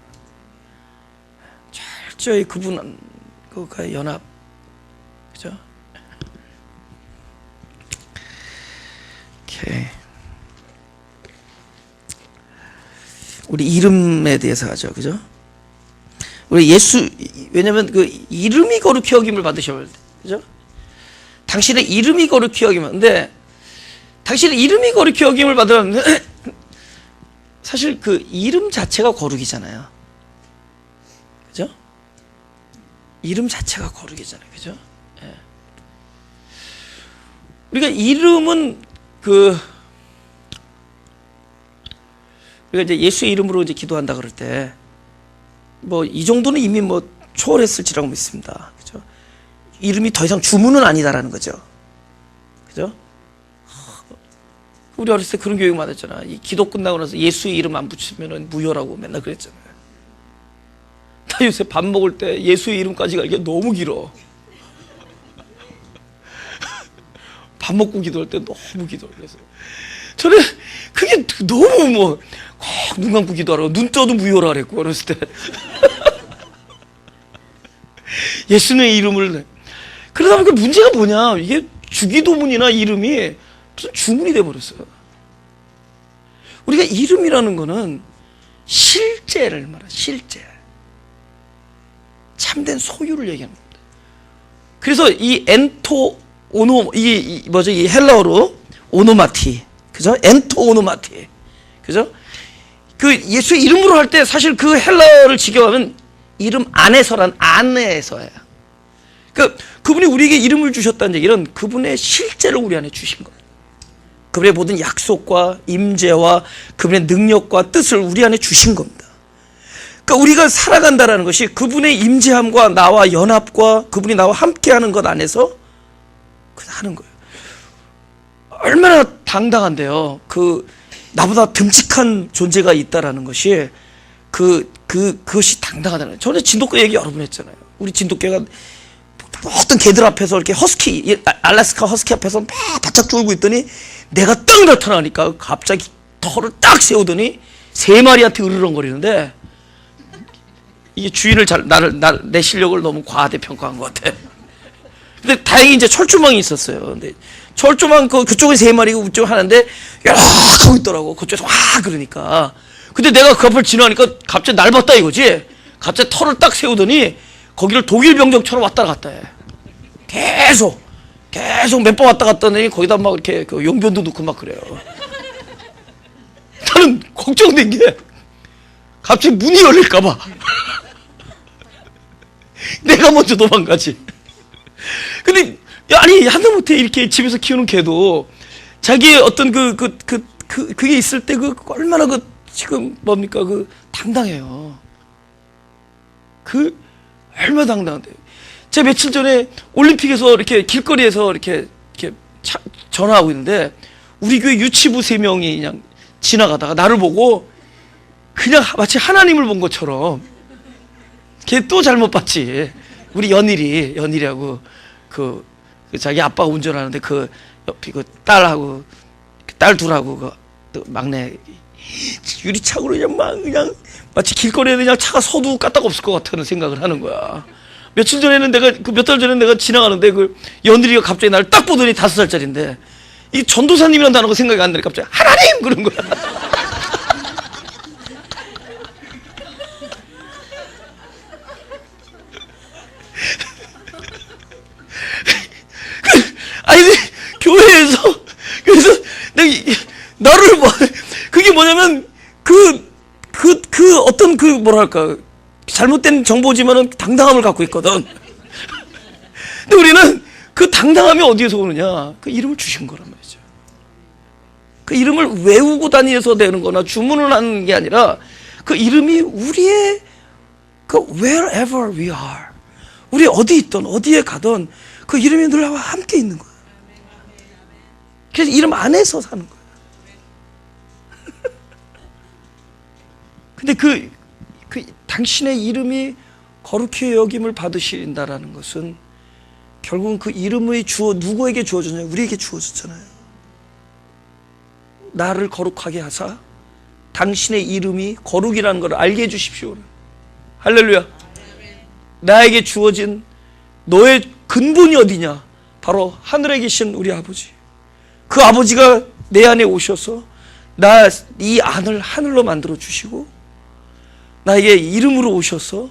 철저히 그분과의 연합, 그죠? 오케이. 우리 이름에 대해서 하죠, 그죠? 우리 예수, 왜냐면 그 이름이 거룩히 여김을 받으셔야 돼, 그죠? 당신의 이름이 거룩히 여김을, 근데 당신의 이름이 거룩히 여김을 받으면 사실 그 이름 자체가 거룩이잖아요, 그죠? 이름 자체가 거룩이잖아요, 그죠? 예. 우리가 이름은 우리가 이제 예수의 이름으로 이제 기도한다 그럴 때 뭐 이 정도는 이미 뭐 초월했을지라고 믿습니다. 그죠? 이름이 더 이상 주문은 아니다라는 거죠. 그죠? 우리 어렸을 때 그런 교육 받았잖아. 이 기도 끝나고 나서 예수의 이름 안 붙이면은 무효라고 맨날 그랬잖아요. 나 요새 밥 먹을 때 예수의 이름까지 가기가 너무 길어. 밥 먹고 기도할 때 너무 기도를 해서 저는 그게 너무 뭐 꼭 눈 감고 기도하라고 눈 떠도 무효라 그랬고 어렸을 때 예수님의 이름을 그러다 보니까 문제가 뭐냐, 이게 주기도문이나 이름이 무슨 주문이 돼버렸어요. 우리가 이름이라는 거는 실제를 말해, 실제 참된 소유를 얘기하는 겁니다. 그래서 이 엔토 오노 이 헬라어로 오노마티, 그죠? 엔토 오노마티. 그죠? 그 예수의 이름으로 할 때 사실 그 헬라어를 직역하면 이름 안에서예요. 그분이 우리에게 이름을 주셨다는 얘기는 그분의 실제로 우리 안에 주신 거예요. 그분의 모든 약속과 임재와 그분의 능력과 뜻을 우리 안에 주신 겁니다. 그러니까 우리가 살아간다는 것이 그분의 임재함과 나와 연합과 그분이 나와 함께하는 것 안에서 하는 거예요. 얼마나 당당한데요. 나보다 듬직한 존재가 있다라는 것이 그것이 당당하다는 거예요. 저는 진돗개 얘기 여러 번 했잖아요. 우리 진돗개가 어떤 개들 앞에서 이렇게 알래스카 허스키 앞에서 막 바짝 졸고 있더니 내가 딱 나타나니까 갑자기 털을 딱 세우더니 3마리한테 으르렁거리는데 이게 주인을 내 실력을 너무 과대 평가한 것 같아. 근데 다행히 이제 철조망이 있었어요. 근데 철조망 그쪽에 3마리고 그쪽 하는데 야 하고 있더라고. 그쪽에서 와 그러니까. 근데 내가 그 앞을 지나니까 갑자기 날 봤다 이거지. 갑자기 털을 딱 세우더니 거기를 독일 병정처럼 왔다 갔다 해. 계속 몇 번 왔다 갔다 하더니 거기다 막 이렇게 용변도 넣고 막 그래요. 나는 걱정된 게 갑자기 문이 열릴까봐. 내가 먼저 도망가지. 근데 아니 하다못해 이렇게 집에서 키우는 개도 자기의 어떤 그게 있을 때 얼마나 지금 뭡니까 당당해요. 얼마나 당당한데요. 제가 며칠 전에 올림픽에서 이렇게 길거리에서 이렇게 전화하고 있는데 우리 교회 유치부 3명이 그냥 지나가다가 나를 보고 그냥 마치 하나님을 본 것처럼 걔 또 잘못 봤지. 우리 연일이하고 자기 아빠가 운전하는데 옆에 딸하고 딸 둘하고 막내 유리창으로 그냥 마치 길거리에 그냥 차가 서도 까딱 없을 것 같다는 생각을 하는 거야. 며칠 전에는 몇 달 전에 내가 지나가는데 연일이가 갑자기 나를 딱 보더니 5살짜리인데 이 전도사님이라는 단어가 생각이 안 나니까 갑자기 하나님 그런 거야. 아니 교회에서 나를 그게 뭐냐면 어떤 뭐랄까 잘못된 정보지만은 당당함을 갖고 있거든. 근데 우리는 그 당당함이 어디에서 오느냐? 그 이름을 주신 거란 말이죠. 그 이름을 외우고 다니면서 되는 거나 주문을 하는 게 아니라 그 이름이 우리의 wherever we are, 우리 어디 있든 어디에 가든 그 이름이 늘 나와 함께 있는 거예요. 그래서 이름 안에서 사는 거예요. 근데 당신의 이름이 거룩히 여김을 받으신다라는 것은 결국은 그 이름의 누구에게 주어졌냐? 우리에게 주어졌잖아요. 나를 거룩하게 하사 당신의 이름이 거룩이라는 걸 알게 해주십시오. 할렐루야. 나에게 주어진 너의 근본이 어디냐? 바로 하늘에 계신 우리 아버지. 그 아버지가 내 안에 오셔서 이 안을 하늘로 만들어 주시고 나에게 이름으로 오셔서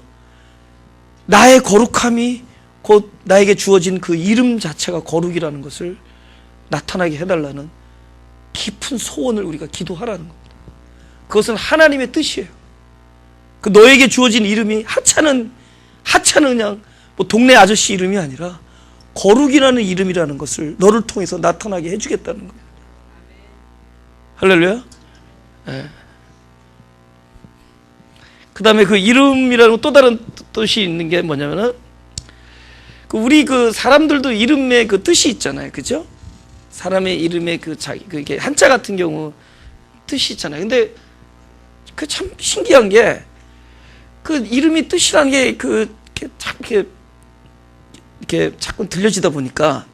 나의 거룩함이 곧 나에게 주어진 그 이름 자체가 거룩이라는 것을 나타나게 해달라는 깊은 소원을 우리가 기도하라는 겁니다. 그것은 하나님의 뜻이에요. 너에게 주어진 이름이 하찮은 그냥 동네 아저씨 이름이 아니라 거룩이라는 이름이라는 것을 너를 통해서 나타나게 해주겠다는 겁니다. 할렐루야. 네. 그 다음에 그 이름이라는 또 다른 뜻이 있는 게 뭐냐면은 우리 사람들도 이름에 뜻이 있잖아요. 그죠? 사람의 이름에 이게 한자 같은 경우 뜻이 있잖아요. 근데 참 신기한 게 이름이 뜻이라는 게 이렇게 자꾸 들려지다 보니까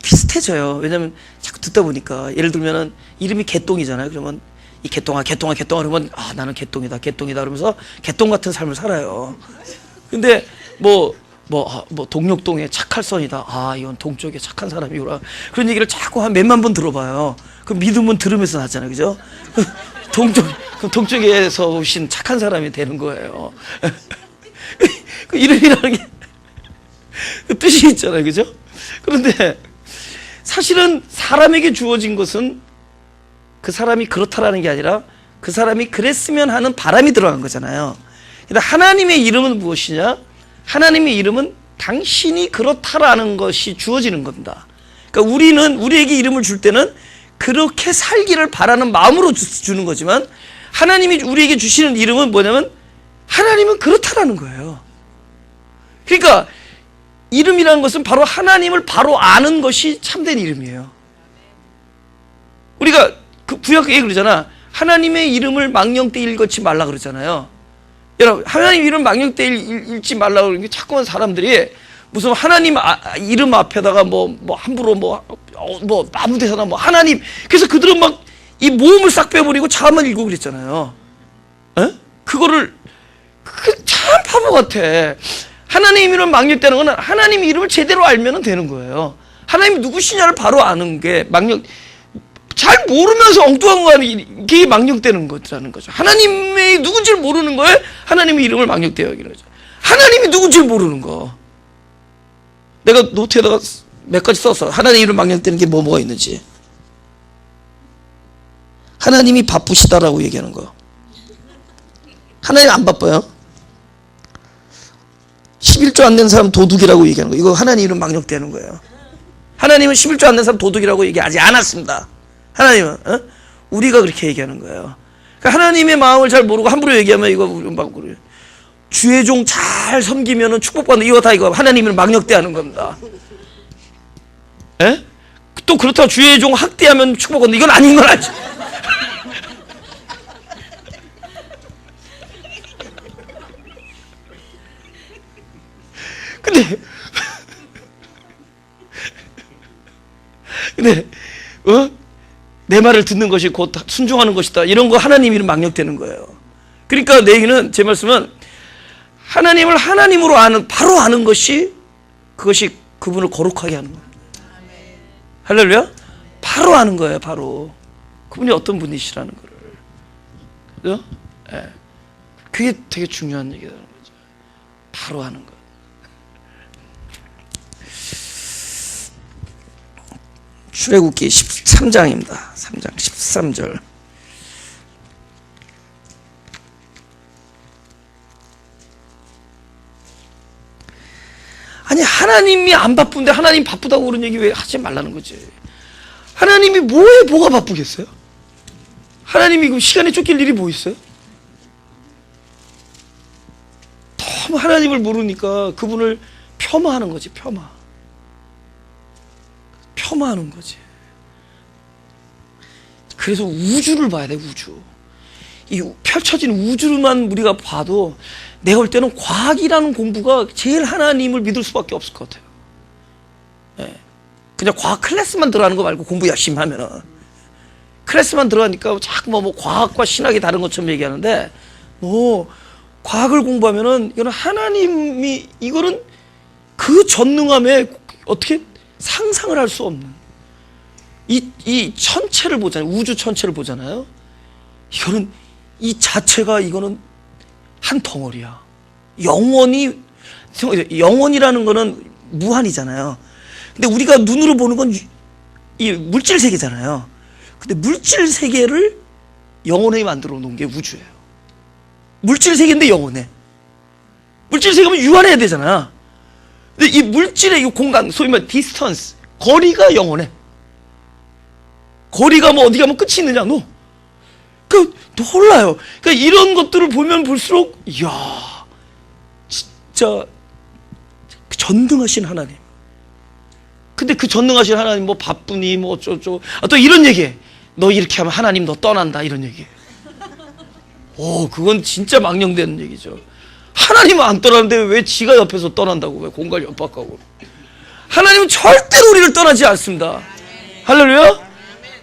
비슷해져요. 왜냐면 자꾸 듣다 보니까 예를 들면은 이름이 개똥이잖아요. 그러면 이 개똥아 그러면 나는 개똥이다 그러면서 개똥 같은 삶을 살아요. 근데 동력동의 착할선이다. 이건 동쪽에 착한 사람이구나. 그런 얘기를 자꾸 한 몇만 번 들어봐요. 그 믿음은 들으면서 나잖아요. 그죠? 동쪽에서 오신 착한 사람이 되는 거예요. 이름이라는 게 뜻이 있잖아요. 그죠? 그런데 사실은 사람에게 주어진 것은 그 사람이 그렇다라는 게 아니라 그 사람이 그랬으면 하는 바람이 들어간 거잖아요. 근데 하나님의 이름은 무엇이냐? 하나님의 이름은 당신이 그렇다라는 것이 주어지는 겁니다. 그러니까 우리는 우리에게 이름을 줄 때는 그렇게 살기를 바라는 마음으로 주는 거지만 하나님이 우리에게 주시는 이름은 뭐냐면 하나님은 그렇다라는 거예요. 그러니까 이름이라는 것은 바로 하나님을 바로 아는 것이 참된 이름이에요. 우리가 그 구약에 그러잖아. 하나님의 이름을 망령되이 읽지 말라 그러잖아요. 여러분, 하나님 이름 망령되이 읽지 말라 그러는 게 자꾸만 사람들이 무슨 하나님 이름 앞에다가 뭐 함부로 뭐 아무 데서나 뭐 하나님, 그래서 그들은 막 이 모음을 싹 빼버리고 자만 읽고 그랬잖아요. 에? 그거를 참 바보 같아. 하나님 이름을 망령되는 거는 하나님 이름을 제대로 알면 되는 거예요. 하나님이 누구시냐를 바로 아는 게 잘 모르면서 엉뚱한 게 망령되는 거라는 거죠. 하나님이 누군지를 모르는 거에 하나님의 이름을 망령되어 여기는 거죠. 하나님이 누군지를 모르는 거. 내가 노트에다가 몇 가지 썼어. 하나님 이름 망령되는 게 뭐가 있는지. 하나님이 바쁘시다라고 얘기하는 거. 하나님 안 바빠요. 11조 안 된 사람 도둑이라고 얘기하는 거. 이거 하나님 이름 망령되는 거예요. 하나님은 11조 안 된 사람 도둑이라고 얘기하지 않았습니다. 하나님은 우리가 그렇게 얘기하는 거예요. 그러니까 하나님의 마음을 잘 모르고 함부로 얘기하면 이거 막 그래요. 주의 종 잘 섬기면은 축복받는, 이거 다 이거 하나님을 망령되하는 겁니다. 에? 또 그렇다고 주의 종 학대하면 축복받는, 이건 아닌 건 알죠. 근데 내 말을 듣는 것이 곧 순종하는 것이다, 이런 거 하나님 이름 망령되는 거예요. 그러니까 내 얘기는, 제 말씀은 하나님을 하나님으로 바로 아는 것이, 그것이 그분을 거룩하게 하는 거예요. 할렐루야. 바로 아는 거예요. 바로 그분이 어떤 분이시라는 거를. 그죠? 예. 그게 되게 중요한 얘기라는 거죠. 바로 아는 거. 출애굽기 13장입니다. 3장 13절. 아니, 하나님이 안 바쁜데 하나님 바쁘다고 그런 얘기 왜 하지 말라는 거지. 하나님이 뭐가 바쁘겠어요? 하나님이 그 시간에 쫓길 일이 뭐 있어요? 너무 하나님을 모르니까 그분을 폄하하는 거지. 폄하하는 거지. 그래서 우주를 봐야 돼. 우주. 이 펼쳐진 우주만 우리가 봐도 내가 볼 때는 과학이라는 공부가 제일 하나님을 믿을 수밖에 없을 것 같아요. 예. 그냥 과학 클래스만 들어가는 거 말고 공부 열심히 하면은, 클래스만 들어가니까 자꾸 뭐 과학과 신학이 다른 것처럼 얘기하는데, 뭐 과학을 공부하면은 이거는 하나님이, 이거는 그 전능함에 어떻게 상상을 할 수 없는 이 천체를 보잖아요. 우주 천체를 보잖아요. 이거는 이 자체가, 이거는 한 덩어리야. 영원이라는 거는 무한이잖아요. 근데 우리가 눈으로 보는 건 이 물질 세계잖아요. 근데 물질 세계를 영원하게 만들어 놓은 게 우주예요. 물질 세계인데 영원해. 물질 세계면 유한해야 되잖아. 근데 이 물질의 이 공간, 소위 말해 디스턴스, 거리가 영원해. 거리가 뭐 어디 가면 끝이 있느냐? 놀라요. 그러니까 이런 것들을 보면 볼수록, 이야, 진짜 전능하신 하나님. 근데 그 전능하신 하나님 뭐 바쁘니 뭐 어쩌고, 또 이런 얘기해. 너 이렇게 하면 하나님 너 떠난다, 이런 얘기해. 그건 진짜 망령되는 얘기죠. 하나님은 안 떠나는데 왜 지가 옆에서 떠난다고, 왜 공갈 옆바가고. 하나님은 절대로 우리를 떠나지 않습니다. 할렐루야.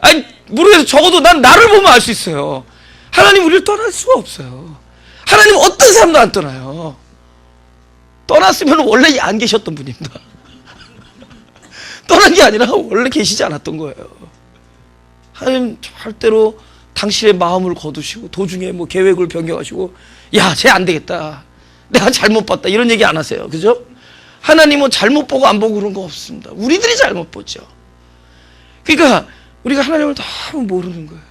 아니, 모르겠어. 적어도 난 나를 보면 알 수 있어요. 하나님 우리를 떠날 수가 없어요. 하나님은 어떤 사람도 안 떠나요. 떠났으면 원래 안 계셨던 분입니다. 떠난 게 아니라 원래 계시지 않았던 거예요. 하나님 절대로 당신의 마음을 거두시고 도중에 뭐 계획을 변경하시고, 야, 쟤 안 되겠다, 내가 잘못 봤다, 이런 얘기 안 하세요. 그죠? 하나님은 잘못 보고 안 보고 그런 거 없습니다. 우리들이 잘못 보죠. 그러니까 우리가 하나님을 너무 모르는 거예요.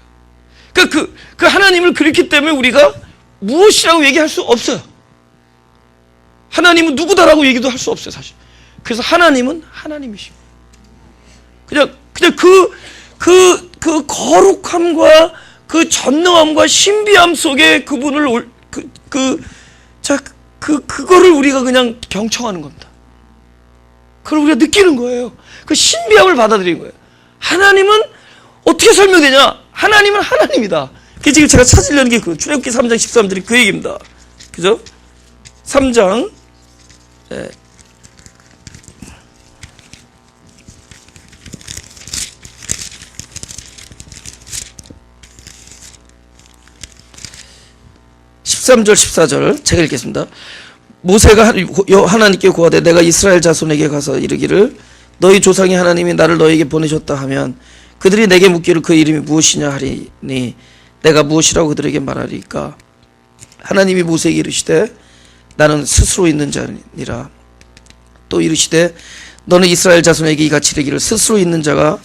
그러니까 그 하나님을 그렇기 때문에 우리가 무엇이라고 얘기할 수 없어요. 하나님은 누구다라고 얘기도 할 수 없어요, 사실. 그래서 하나님은 하나님이시고, 그냥 그 거룩함과 그 전능함과 신비함 속에 그분을 그거를 우리가 그냥 경청하는 겁니다. 그걸 우리가 느끼는 거예요. 그 신비함을 받아들이는 거예요. 하나님은 어떻게 설명되냐? 하나님은 하나님이다. 그게 지금 제가 찾으려는 게 그 출애굽기 3장 13절이 그 얘기입니다. 그죠? 3장 13절 14절 제가 읽겠습니다. 모세가 하나님께 고하되 내가 이스라엘 자손에게 가서 이르기를 너희 조상의 하나님이 나를 너희에게 보내셨다 하면 그들이 내게 묻기를 그 이름이 무엇이냐 하리니 내가 무엇이라고 그들에게 말하리까. 하나님이 모세에게 이르시되 나는 스스로 있는 자니라. 또 이르시되 너는 이스라엘 자손에게 이같이 이르기를 스스로 있는 자가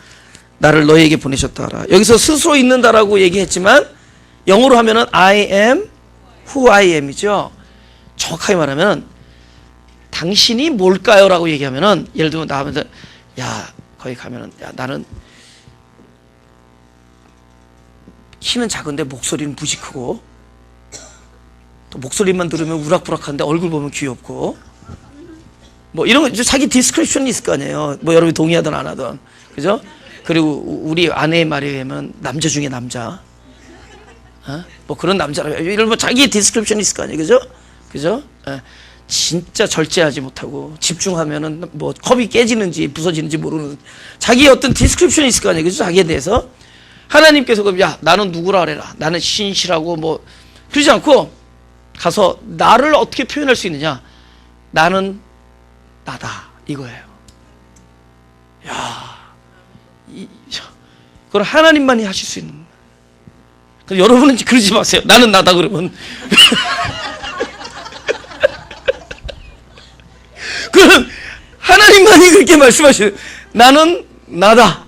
나를 너희에게 보내셨다 하라. 여기서 스스로 있는다라고 얘기했지만 영어로 하면은 I am who I am이죠. 정확하게 말하면 당신이 뭘까요? 라고 얘기하면은 예를 들면 나하면서 야 거기 가면은 야 나는 키는 작은데 목소리는 무지 크고 또 목소리만 들으면 우락부락한데 얼굴 보면 귀엽고 뭐 이런 거 자기 디스크립션이 있을 거 아니에요. 뭐 여러분이 동의하든 안 하든 그죠? 그리고 우리 아내의 말에 의하면 남자 중에 남자 뭐 그런 남자라 이런 뭐 자기의 디스크립션이 있을 거 아니에요. 그죠? 그죠? 진짜 절제하지 못하고 집중하면은 뭐 컵이 깨지는지 부서지는지 모르는 자기의 어떤 디스크립션이 있을 거 아니에요. 그죠? 자기에 대해서 하나님께서 그럼 야 나는 누구라 그래라. 나는 신실하고 뭐 그러지 않고 가서 나를 어떻게 표현할 수 있느냐? 나는 나다 이거예요. 야, 그건 하나님만이 하실 수 있는. 여러분은 그러지 마세요. 나는 나다 그러면 그럼 하나님만이 그렇게 말씀하시는 나는 나다.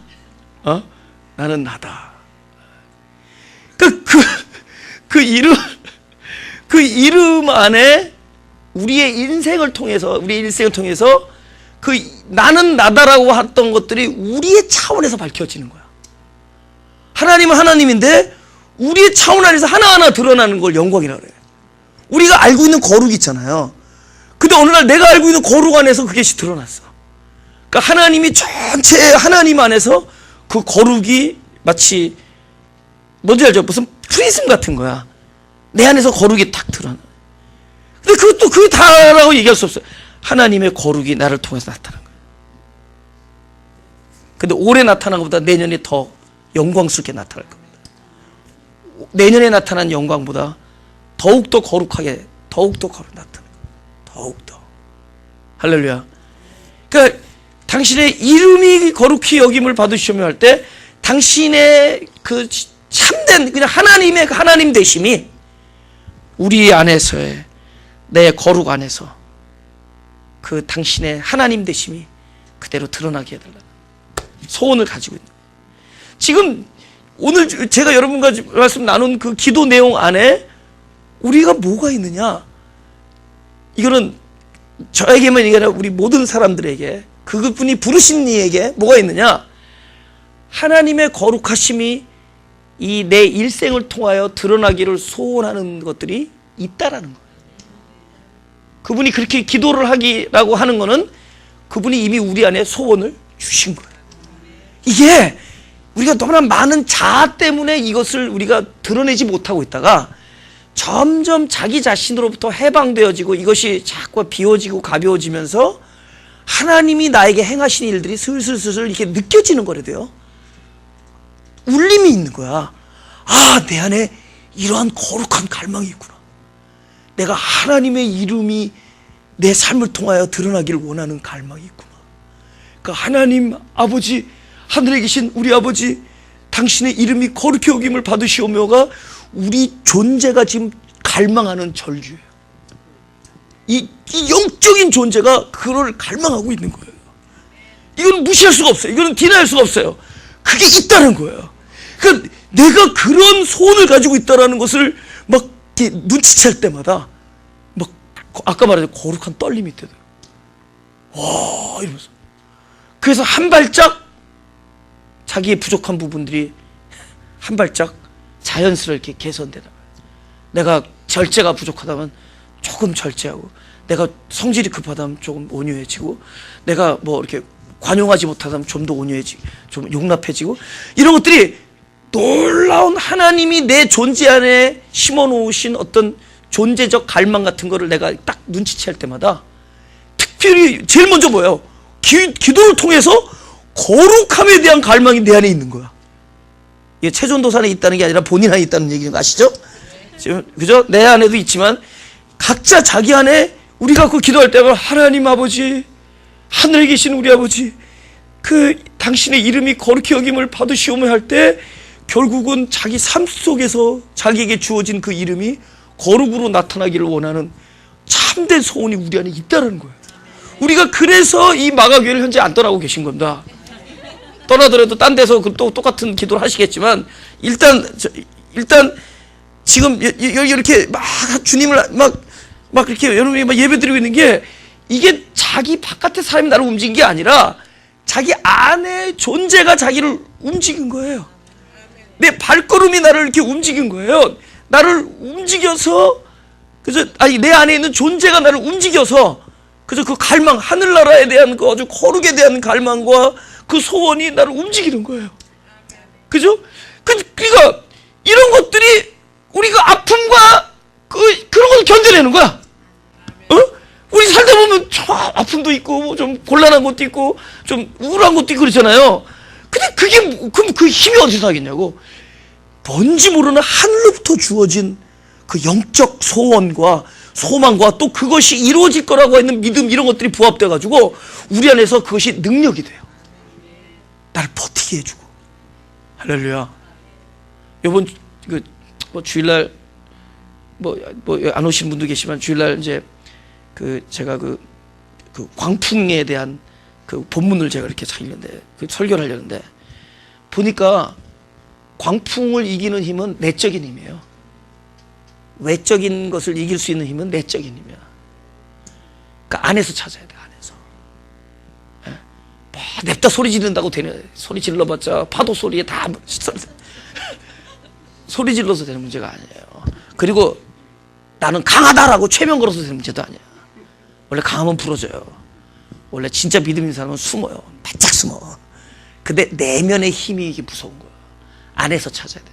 나는 나다. 그 이름 안에 우리의 인생을 통해서 그 나는 나다라고 했던 것들이 우리의 차원에서 밝혀지는 거야. 하나님은 하나님인데 우리의 차원 안에서 하나하나 드러나는 걸 영광이라고 그래요. 우리가 알고 있는 거룩이 있잖아요. 근데 어느 날 내가 알고 있는 거룩 안에서 그게 드러났어. 그러니까 하나님이 전체 하나님 안에서 그 거룩이 마치 뭔지 알죠? 무슨 프리즘 같은 거야. 내 안에서 거룩이 탁 드러나. 근데 그것도 그게 다라고 얘기할 수 없어요. 하나님의 거룩이 나를 통해서 나타난 거예요. 근데 올해 나타난 것보다 내년에 더 영광스럽게 나타날 겁니다. 내년에 나타난 영광보다 더욱더 거룩하게 더욱더 나타나는 거예요. 더욱더. 할렐루야. 그러니까 당신의 이름이 거룩히 여김을 받으시며 할 때 당신의 그 참된 그냥 하나님의 그 하나님 되심이 우리 안에서의 내 거룩 안에서 그 당신의 하나님 되심이 그대로 드러나게 해달라는 소원을 가지고 있는 거예요. 지금 오늘 제가 여러분과 말씀 나눈 그 기도 내용 안에 우리가 뭐가 있느냐? 이거는 저에게만 이게 아니라 우리 모든 사람들에게 그분이 부르신 이에게 뭐가 있느냐? 하나님의 거룩하심이 이 내 일생을 통하여 드러나기를 소원하는 것들이 있다라는 거예요. 그분이 그렇게 기도를 하기라고 하는 거는 그분이 이미 우리 안에 소원을 주신 거예요. 이게 우리가 너무나 많은 자아 때문에 이것을 우리가 드러내지 못하고 있다가 점점 자기 자신으로부터 해방되어지고 이것이 자꾸 비워지고 가벼워지면서 하나님이 나에게 행하신 일들이 슬슬 이렇게 느껴지는 거래도요. 울림이 있는 거야. 아, 내 안에 이러한 거룩한 갈망이 있구나. 내가 하나님의 이름이 내 삶을 통하여 드러나기를 원하는 갈망이 있구나. 그러니까 하나님 아버지, 하늘에 계신 우리 아버지, 당신의 이름이 거룩히 여김을 받으시오며가 우리 존재가 지금 갈망하는 절규예요. 이 영적인 존재가 그걸 갈망하고 있는 거예요. 이건 무시할 수가 없어요. 이거는 디나이할 수가 없어요. 그게 있다는 거예요. 그러니까 내가 그런 소원을 가지고 있다는 것을 막 이렇게 눈치챌 때마다 막 아까 말한 거룩한 떨림이 있대요. 와, 이러면서. 그래서 한 발짝 자기의 부족한 부분들이 한 발짝 자연스럽게 개선되다. 내가 절제가 부족하다면 조금 절제하고, 내가 성질이 급하다면 조금 온유해지고, 내가 뭐 이렇게 관용하지 못하다면 좀 더 온유해지고, 좀 용납해지고, 이런 것들이 놀라운 하나님이 내 존재 안에 심어 놓으신 어떤 존재적 갈망 같은 거를 내가 딱 눈치챌 때마다 특별히 제일 먼저 뭐예요? 기도를 통해서 거룩함에 대한 갈망이 내 안에 있는 거야. 이게 최전도산에 있다는 게 아니라 본인 안에 있다는 얘기인 거 아시죠? 지금 그죠? 내 안에도 있지만 각자 자기 안에, 우리가 그 기도할 때마다 하나님 아버지, 하늘에 계신 우리 아버지, 그 당신의 이름이 거룩히 여김을 받으시오며 할 때 결국은 자기 삶 속에서 자기에게 주어진 그 이름이 거룩으로 나타나기를 원하는 참된 소원이 우리 안에 있다는 거예요. 우리가 그래서 이 마가교회를 현재 안 떠나고 계신 겁니다. 떠나더라도 딴 데서 또 똑같은 기도를 하시겠지만, 일단 지금 이렇게 막 주님을 막 이렇게 여러분이 막 예배드리고 있는 게, 이게 자기 바깥의 사람이 나를 움직인 게 아니라 자기 안에 존재가 자기를 움직인 거예요. 내 발걸음이 나를 이렇게 움직인 거예요. 나를 움직여서, 그죠? 아니, 내 안에 있는 존재가 나를 움직여서, 그죠? 그 갈망, 하늘나라에 대한 그 아주 거룩에 대한 갈망과 그 소원이 나를 움직이는 거예요. 그죠? 그러니까 이런 것들이 우리가 아픔과 그런 걸 견뎌내는 거야. 우리 살다 보면 저 아픔도 있고, 뭐 좀 곤란한 것도 있고, 좀 우울한 것도 있고 그렇잖아요. 근데 그럼 그 힘이 어디서 나겠냐고. 뭔지 모르는 하늘로부터 주어진 그 영적 소원과 소망과 또 그것이 이루어질 거라고 하는 믿음, 이런 것들이 부합돼 가지고 우리 안에서 그것이 능력이 돼요. 나를 버티게 해주고. 할렐루야. 이번 뭐 주일날 뭐 안 오신 분도 계시지만, 주일날 이제 제가 그 광풍에 대한 그 본문을 제가 이렇게 읽는데, 그 설교를 하려는데, 보니까 광풍을 이기는 힘은 내적인 힘이에요. 외적인 것을 이길 수 있는 힘은 내적인 힘이야. 그러니까 안에서 찾아야 돼, 안에서. 뭐 냅다 소리 지른다고 되는, 소리 질러봤자 파도 소리에 다 소리 질러서 되는 문제가 아니에요. 그리고 나는 강하다라고 최면 걸어서 되는 문제도 아니야. 원래 강하면 부러져요. 원래 진짜 믿음 있는 사람은 숨어요. 바짝 숨어. 근데 내면의 힘이 이게 무서운 거야. 안에서 찾아야 돼.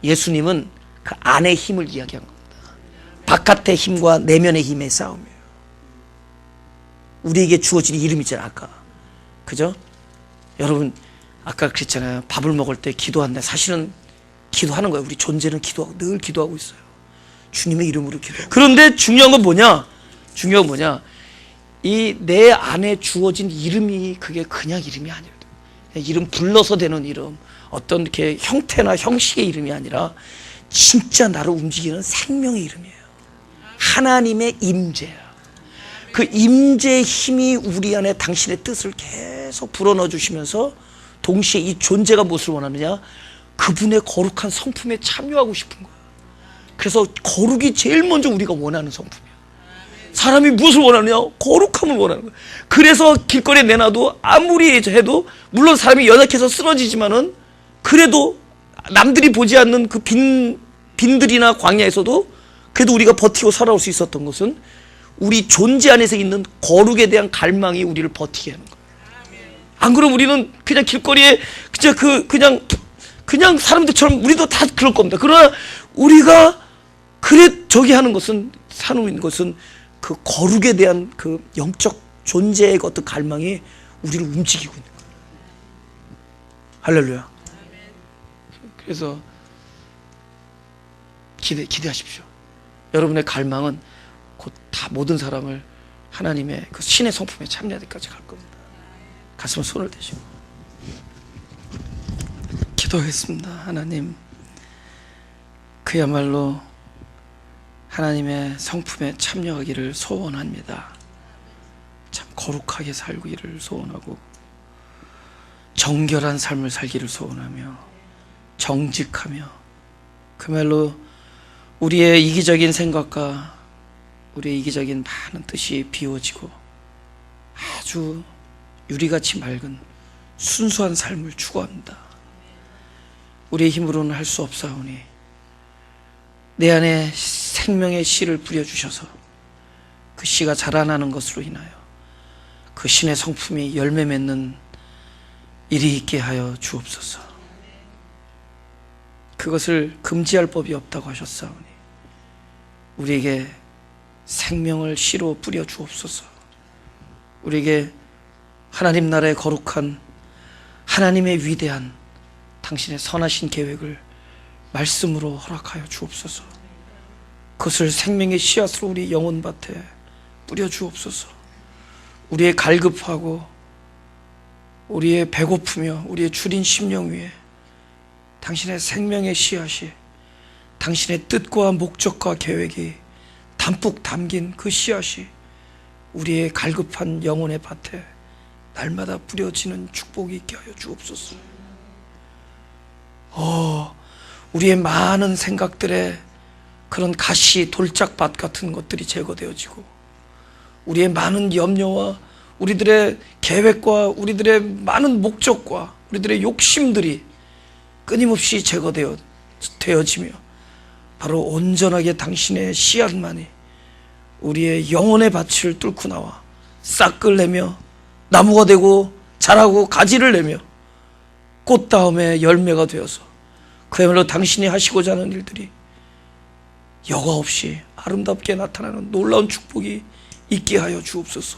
예수님은 그 안의 힘을 이야기한 겁니다. 바깥의 힘과 내면의 힘의 싸움이에요. 우리에게 주어진 이름 있잖아요, 아까. 그죠? 여러분, 아까 그랬잖아요. 밥을 먹을 때 기도한다. 사실은 기도하는 거예요. 우리 존재는 기도하고, 늘 기도하고 있어요. 주님의 이름으로 기도하고. 그런데 중요한 건 뭐냐? 이 내 안에 주어진 이름이 그게 그냥 이름이 아니에요. 이름 불러서 되는 이름, 어떤 이렇게 형태나 형식의 이름이 아니라 진짜 나를 움직이는 생명의 이름이에요. 하나님의 임재야. 그 임재의 힘이 우리 안에 당신의 뜻을 계속 불어넣어 주시면서, 동시에 이 존재가 무엇을 원하느냐? 그분의 거룩한 성품에 참여하고 싶은 거야. 그래서 거룩이 제일 먼저 우리가 원하는 성품이야. 사람이 무엇을 원하느냐? 거룩함을 원하는 거야. 그래서 길거리에 내놔도 아무리 해도, 물론 사람이 연약해서 쓰러지지만은, 그래도 남들이 보지 않는 그 빈들이나 광야에서도 그래도 우리가 버티고 살아올 수 있었던 것은 우리 존재 안에서 있는 거룩에 대한 갈망이 우리를 버티게 하는 거예요. 안 그러면 우리는 그냥 길거리에 그냥 사람들처럼 우리도 다 그럴 겁니다. 그러나 우리가 저기 하는 것은, 사는 것은 그 거룩에 대한 그 영적 존재의 어떤 갈망이 우리를 움직이고 있는 거예요. 할렐루야. 그래서 기대하십시오. 여러분의 갈망은 곧 다 모든 사람을 하나님의 그 신의 성품에 참여할 때까지 갈 겁니다. 가슴에 손을 대시고 기도하겠습니다. 하나님, 그야말로 하나님의 성품에 참여하기를 소원합니다. 참 거룩하게 살기를 소원하고, 정결한 삶을 살기를 소원하며 정직하며 그야말로 우리의 이기적인 생각과 우리의 이기적인 많은 뜻이 비워지고 아주 유리같이 맑은 순수한 삶을 추구합니다. 우리의 힘으로는 할 수 없사오니 내 안에 생명의 씨를 뿌려주셔서 그 씨가 자라나는 것으로 인하여 그 신의 성품이 열매 맺는 일이 있게 하여 주옵소서. 그것을 금지할 법이 없다고 하셨사오니 우리에게 생명을 씨로 뿌려 주옵소서. 우리에게 하나님 나라의 거룩한 하나님의 위대한 당신의 선하신 계획을 말씀으로 허락하여 주옵소서. 그것을 생명의 씨앗으로 우리 영혼밭에 뿌려 주옵소서. 우리의 갈급하고 우리의 배고프며 우리의 주린 심령 위에 당신의 생명의 씨앗이 당신의 뜻과 목적과 계획이 담뿍 담긴 그 씨앗이 우리의 갈급한 영혼의 밭에 날마다 뿌려지는 축복이 있게 하여 주옵소서. 우리의 많은 생각들에 그런 가시 돌짝밭 같은 것들이 제거되어지고 우리의 많은 염려와 우리들의 계획과 우리들의 많은 목적과 우리들의 욕심들이 끊임없이 제거되어지며 바로 온전하게 당신의 씨앗만이 우리의 영혼의 밭을 뚫고 나와 싹을 내며 나무가 되고 자라고 가지를 내며 꽃 다음에 열매가 되어서 그야말로 당신이 하시고자 하는 일들이 여과 없이 아름답게 나타나는 놀라운 축복이 있게 하여 주옵소서.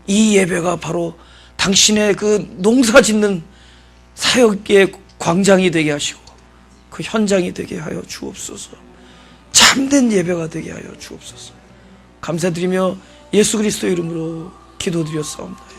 이 예배가 바로 당신의 그 농사 짓는 사역의 광장이 되게 하시고 그 현장이 되게 하여 주옵소서. 참된 예배가 되게 하여 주옵소서. 감사드리며 예수 그리스도 이름으로 기도드렸사옵나이다.